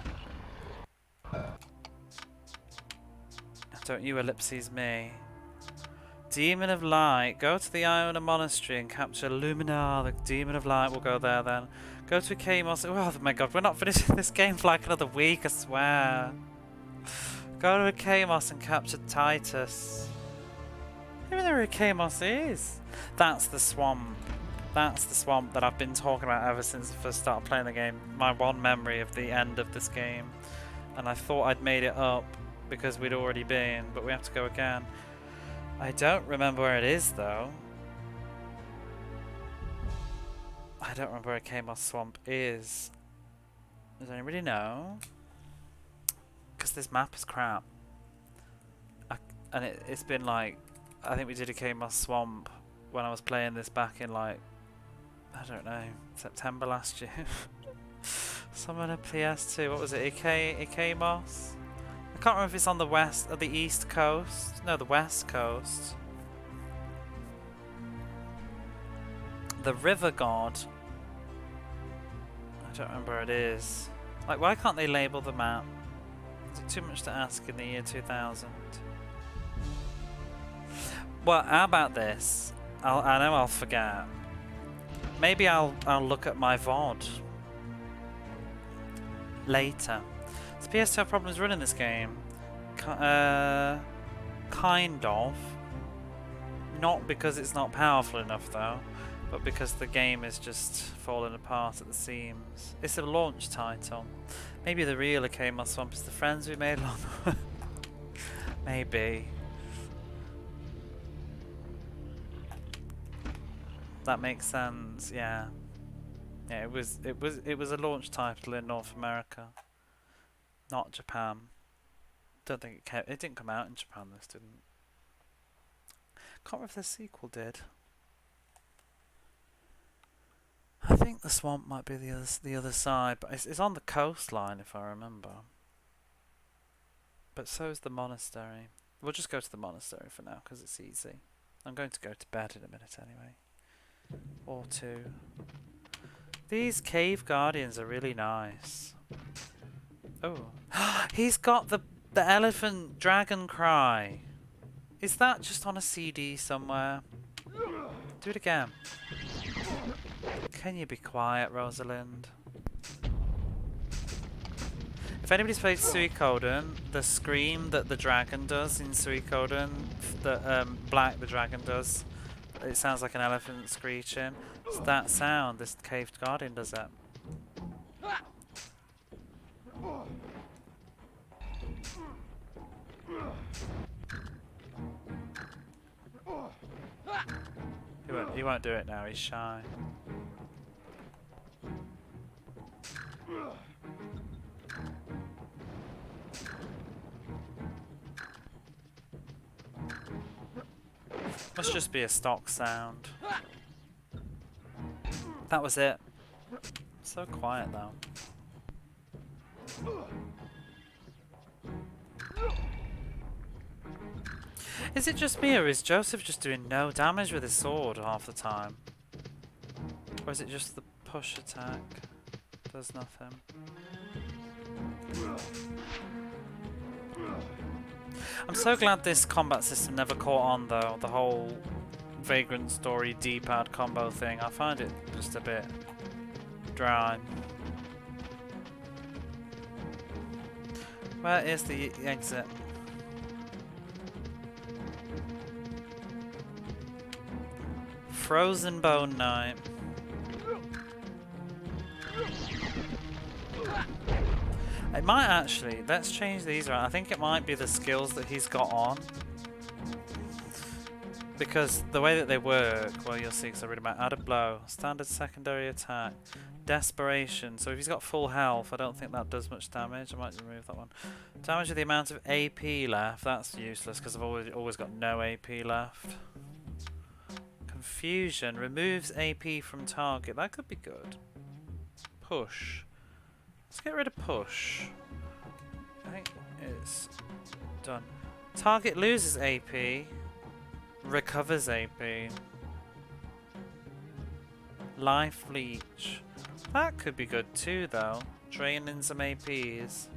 Don't you ellipses me. Demon of Light. Go to the Iona Monastery and capture Luminar. The Demon of Light will go there then. Go to Kamos. Oh my god, we're not finishing this game for like another week, I swear. Go to Kamos and capture Titus. I don't know where Kamos is. That's the swamp. That's the swamp that I've been talking about ever since I first started playing the game. My one memory of the end of this game. And I thought I'd made it up because we'd already been, but we have to go again. I don't remember where it is though. I don't remember where Kamos Swamp is. Does anybody know? Because this map is crap. And it's been like... I think we did a Kamos Swamp when I was playing this back in like... I don't know, September last year. Someone at PS2, what was it, Ikamos? I can't remember if it's on the west or the east coast. No, the west coast. The River God. I don't remember where it is. Like, why can't they label the map? Is it too much to ask in the year 2000? Well, how about this? I know I'll forget. Maybe I'll look at my VOD later. Does PS2 have problems running this game? Kind of. Not because it's not powerful enough though, but because the game is just falling apart at the seams. It's a launch title. Maybe the real Akama Swamp is the friends we made along the way. Maybe. That makes sense, yeah. Yeah, it was a launch title in North America. Not Japan. Don't think it didn't come out in Japan, this didn't. Can't remember if the sequel did. I think the swamp might be the other side, but it's on the coastline if I remember. But so is the monastery. We'll just go to the monastery for now because it's easy. I'm going to go to bed in a minute anyway. Or two. These cave guardians are really nice. Oh. He's got the elephant dragon cry. Is that just on a CD somewhere? Do it again. Can you be quiet, Rosalind? If anybody's played Suikoden, the scream that the dragon does in Suikoden, that Black the dragon does, it sounds like an elephant screeching. It's that sound this caved guardian does it. He won't do it now, he's shy. Must just be a stock sound. That was it. So quiet though. Is it just me, or is Joseph just doing no damage with his sword half the time? Or is it just the push attack? Does nothing. I'm so glad this combat system never caught on though, the whole Vagrant Story D-pad combo thing. I find it just a bit dry. Where is the exit? Frozen Bone Knight. It might actually, let's change these around. I think it might be the skills that he's got on. Because the way that they work, well you'll see because I read about add a blow, standard secondary attack, desperation. So if he's got full health, I don't think that does much damage. I might remove that one. Damage with the amount of AP left, that's useless because I've always got no AP left. Confusion, removes AP from target, that could be good. Push. Let's get rid of push. I think it's done. Target loses AP, recovers AP. Life leech. That could be good too though. Draining some APs.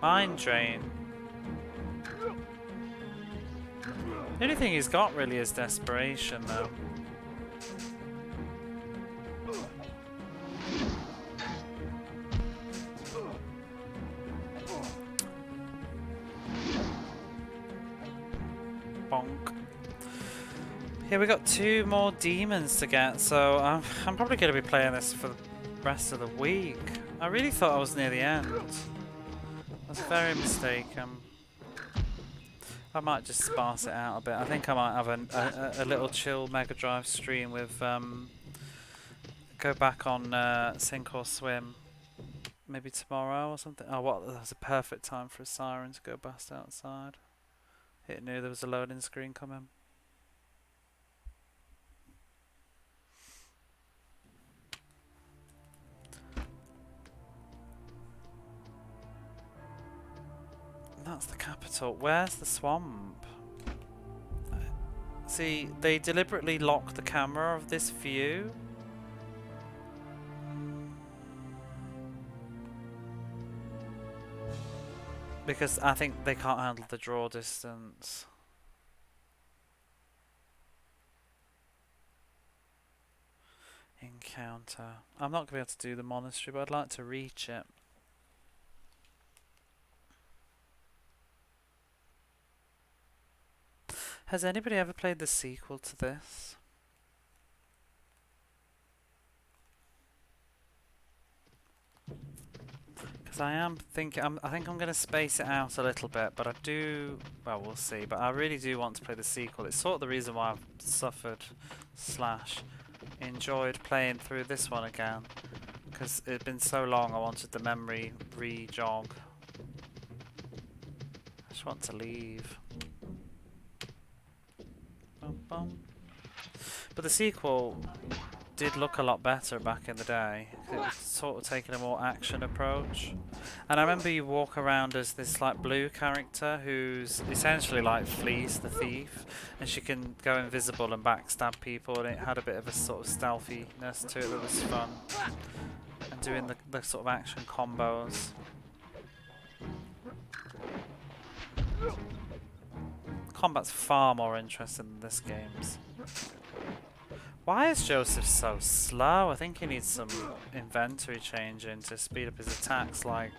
Mind drain. The only thing he's got really is desperation though. Bonk. Here we got 2 more demons to get, so I'm probably going to be playing this for the rest of the week. I really thought I was near the end. I was very mistaken. I might just sparse it out a bit. I think I might have a little chill Mega Drive stream with go back on Sink or Swim. Maybe tomorrow or something. Oh, what? That's a perfect time for a siren to go bust outside. It knew there was a loading screen coming. That's the capital. Where's the swamp? See, they deliberately lock the camera of this view. Because I think they can't handle the draw distance. Encounter. I'm not going to be able to do the monastery, but I'd like to reach it. Has anybody ever played the sequel to this? Because I am thinking, I think I'm going to space it out a little bit, but I do, well we'll see, but I really do want to play the sequel. It's sort of the reason why I've suffered / enjoyed playing through this one again. Because it had been so long I wanted the memory re-jog. I just want to leave. But the sequel, did look a lot better back in the day. It was sort of taking a more action approach. And I remember you walk around as this like blue character who's essentially like Fleece the thief, and she can go invisible and backstab people, and it had a bit of a sort of stealthiness to it that was fun. And doing the sort of action combos. Combat's far more interesting than this game's. Why is Joseph so slow? I think he needs some inventory changing to speed up his attacks like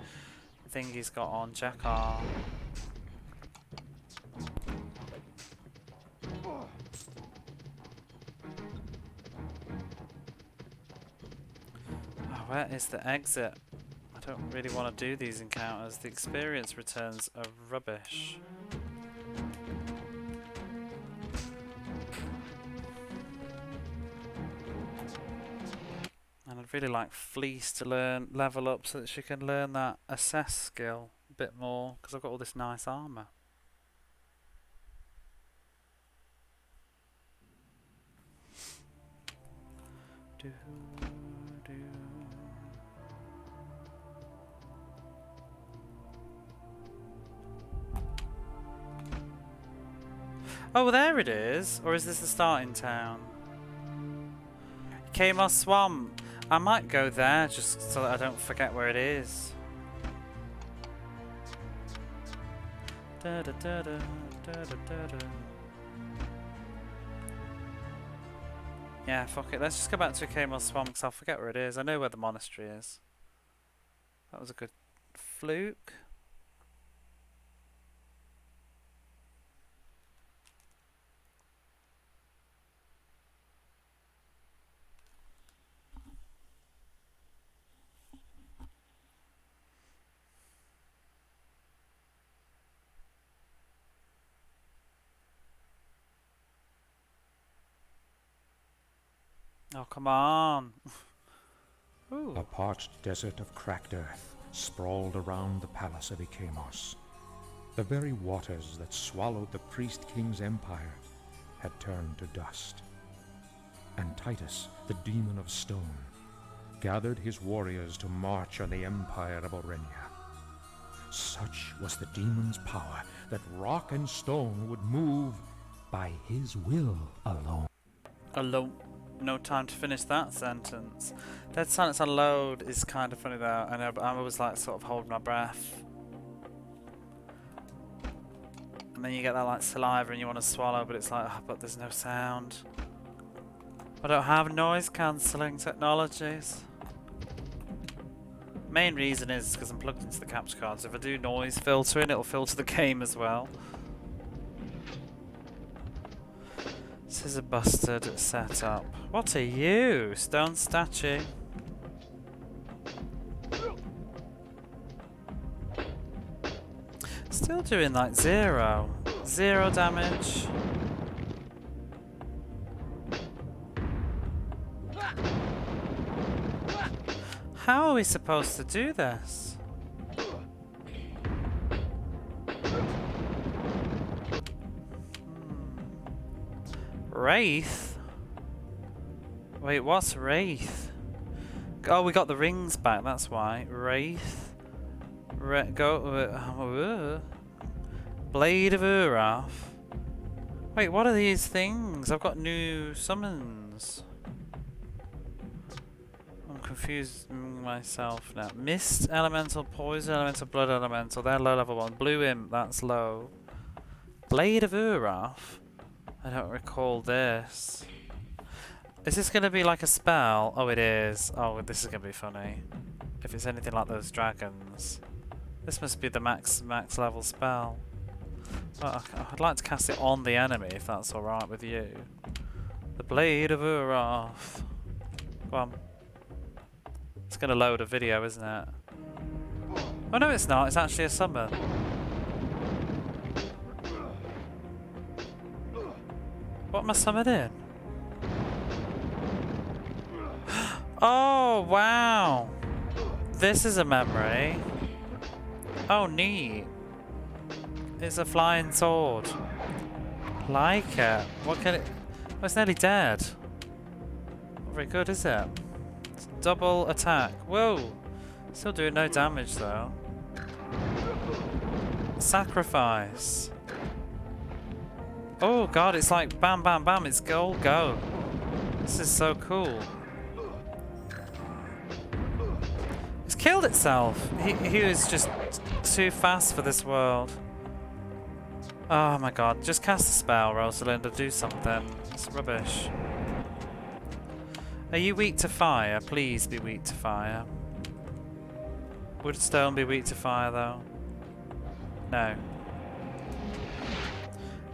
the thing he's got on Jakar. Oh, where is the exit? I don't really want to do these encounters. The experience returns are rubbish. And I'd really like Fleece to level up so that she can learn that assess skill a bit more, because I've got all this nice armour. Oh, there it is! Or is this the starting town? Kamos Swamp! I might go there just so that I don't forget where it is. Da, da, da, da, da, da, da. Yeah, fuck it. Let's just go back to Kamos Swamp because I'll forget where it is. I know where the monastery is. That was a good fluke. Oh, come on. Ooh. A parched desert of cracked earth sprawled around the palace of Ikamos. The very waters that swallowed the priest-king's empire had turned to dust. And Titus, the demon of stone, gathered his warriors to march on the empire of Aurenia. Such was the demon's power that rock and stone would move by his will alone. Alone. No time to finish that sentence. Dead silence on load is kind of funny though. I know, but I'm always like sort of holding my breath. And then you get that like saliva and you want to swallow, but it's like, oh, but there's no sound. I don't have noise cancelling technologies. Main reason is because I'm plugged into the capture card, so if I do noise filtering, it'll filter the game as well. This is a busted setup. What are you? Stone statue. Still doing like zero damage. How are we supposed to do this? Wraith? Wait, what's Wraith? Oh, we got the rings back, that's why. Wraith. Blade of Uraf. Wait, what are these things? I've got new summons. I'm confused myself now. Mist Elemental, Poison Elemental, Blood Elemental. They're low level 1. Blue Imp, that's low. Blade of Uraf? I don't recall this. Is this going to be like a spell? Oh, it is. Oh, this is going to be funny. If it's anything like those dragons. This must be the max level spell. Well, I'd like to cast it on the enemy, if that's alright with you. The Blade of Uraf. Go on. It's going to load a video, isn't it? Oh, no, it's not. It's actually a summon. What am I summoning? Oh, wow. This is a memory. Oh, neat. It's a flying sword. Like it. What can it... Oh, it's nearly dead. very good, is it? It's double attack. Whoa! Still doing no damage though. Sacrifice. Oh god, it's like bam bam bam, it's all go. This is so cool. It's killed itself. He was just too fast for this world. Oh my god, just cast a spell, Rosalinda, do something. It's rubbish. Are you weak to fire? Please be weak to fire. Would stone be weak to fire though? No.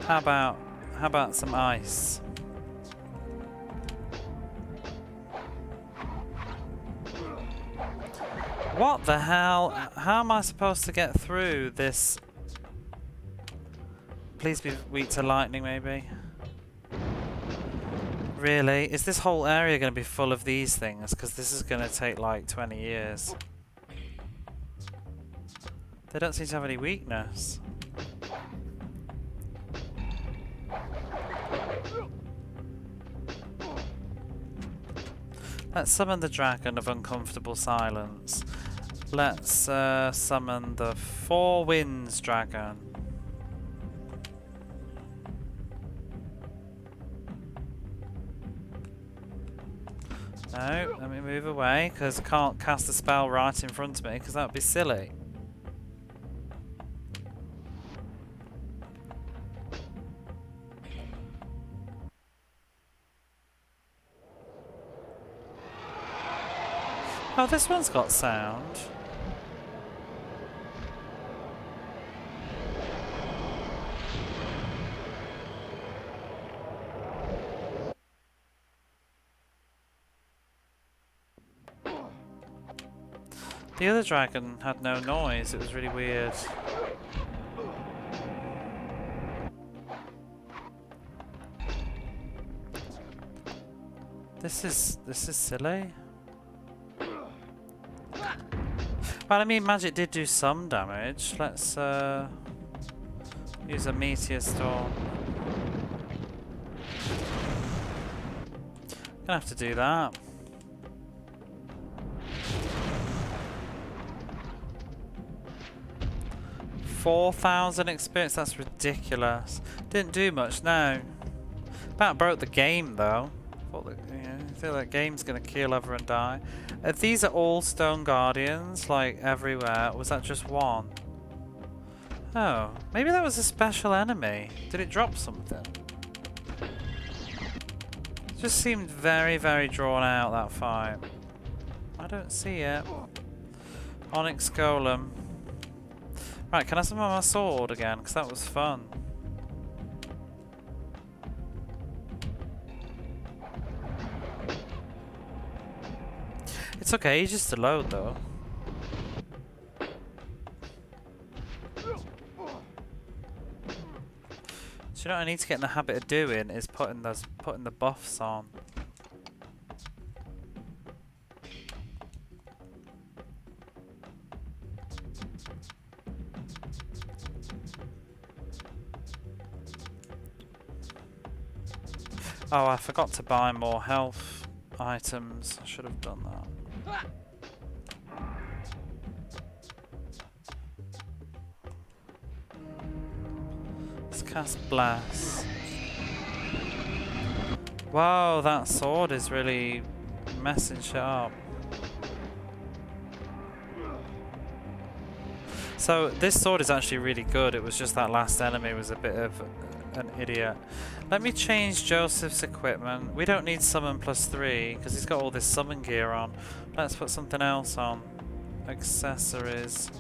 How about some ice? What the hell? How am I supposed to get through this? Please be weak to lightning, maybe. Really? Is this whole area going to be full of these things? Because this is going to take like 20 years. They don't seem to have any weakness. Let's summon the Dragon of Uncomfortable Silence. Let's summon the Four Winds Dragon. No, let me move away because I can't cast a spell right in front of me because that would be silly. Oh, this one's got sound. The other dragon had no noise, it was really weird. This is silly. Well, I mean, magic did do some damage. Let's use a meteor storm. Gonna have to do that. 4,000 experience, that's ridiculous. Didn't do much, no. About broke the game though. I feel like game's gonna keel over and die. These are all stone guardians, like everywhere. Or was that just one? Oh, maybe that was a special enemy. Did it drop something? It just seemed very, very drawn out, that fight. I don't see it. Onyx Golem. Right, can I summon my sword again? Because that was fun. It's okay, just to load though. So you know what I need to get in the habit of doing is putting the buffs on. Oh, I forgot to buy more health items. I should have done that. Let's cast Blast. Wow, that sword is really messing shit up. So this sword is actually really good. It was just that last enemy was a bit of an idiot. Let me change Joseph's equipment. We don't need summon +3 because he's got all this summon gear on. Let's put something else on. Accessories.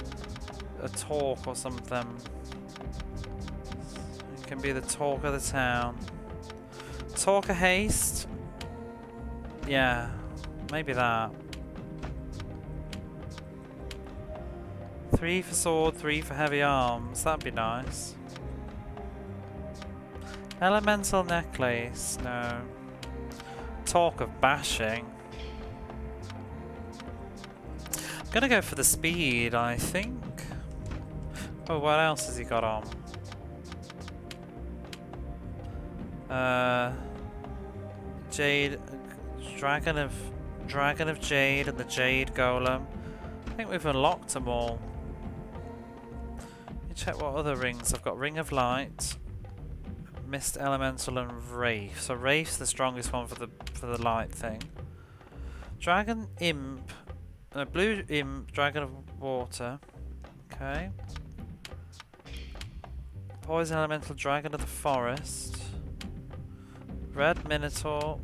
A talk or something. It can be the talk of the town. Talk of haste? Yeah, maybe that. 3 for sword, 3 for heavy arms. That'd be nice. Elemental necklace, no. Talk of bashing. I'm gonna go for the speed, I think. Oh, what else has he got on? Jade Dragon of Jade and the Jade Golem. I think we've unlocked them all. Let me check what other rings. I've got Ring of Light, Mist Elemental and Wraith. So Wraith's the strongest one for the light thing. Dragon Imp, Blue Imp, Dragon of Water. Okay. Poison Elemental, Dragon of the Forest. Red Minotaur.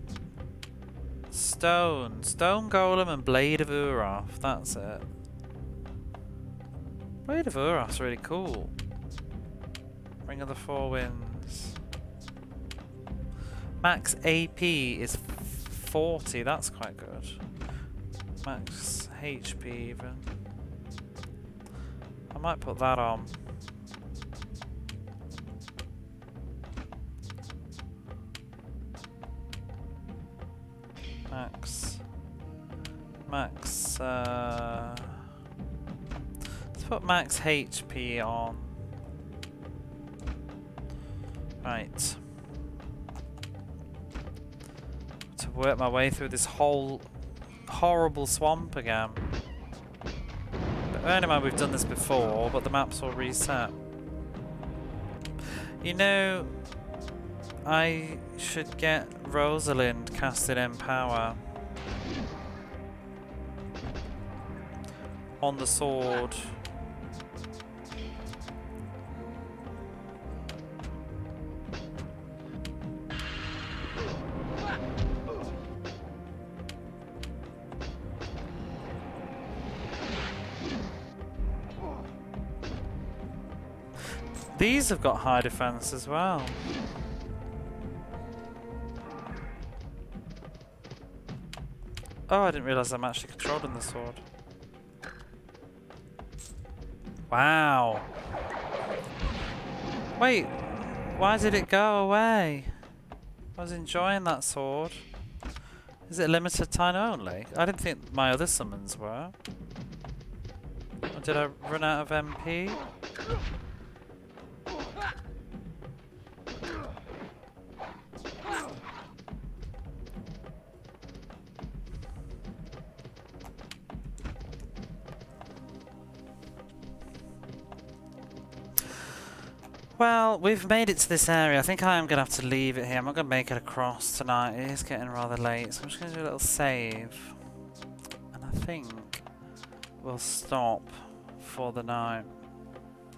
Stone Golem and Blade of Uroth. That's it. Blade of Uroth's really cool. Ring of the Four Winds. Max AP is 40. That's quite good. Max HP even. I might put that on. Let's put max HP on. Right. To work my way through this whole horrible swamp again. But bear in mind we've done this before, but the maps will reset. You know, I should get Rosalind casted Empower on the sword. These have got high defense as well. Oh, I didn't realise I'm actually controlling the sword. Wow. Wait, why did it go away? I was enjoying that sword. Is it limited time only? I didn't think my other summons were. Or did I run out of MP? Well, we've made it to this area. I think I am going to have to leave it here. I'm not going to make it across tonight. It is getting rather late, so I'm just going to do a little save. And I think we'll stop for the night.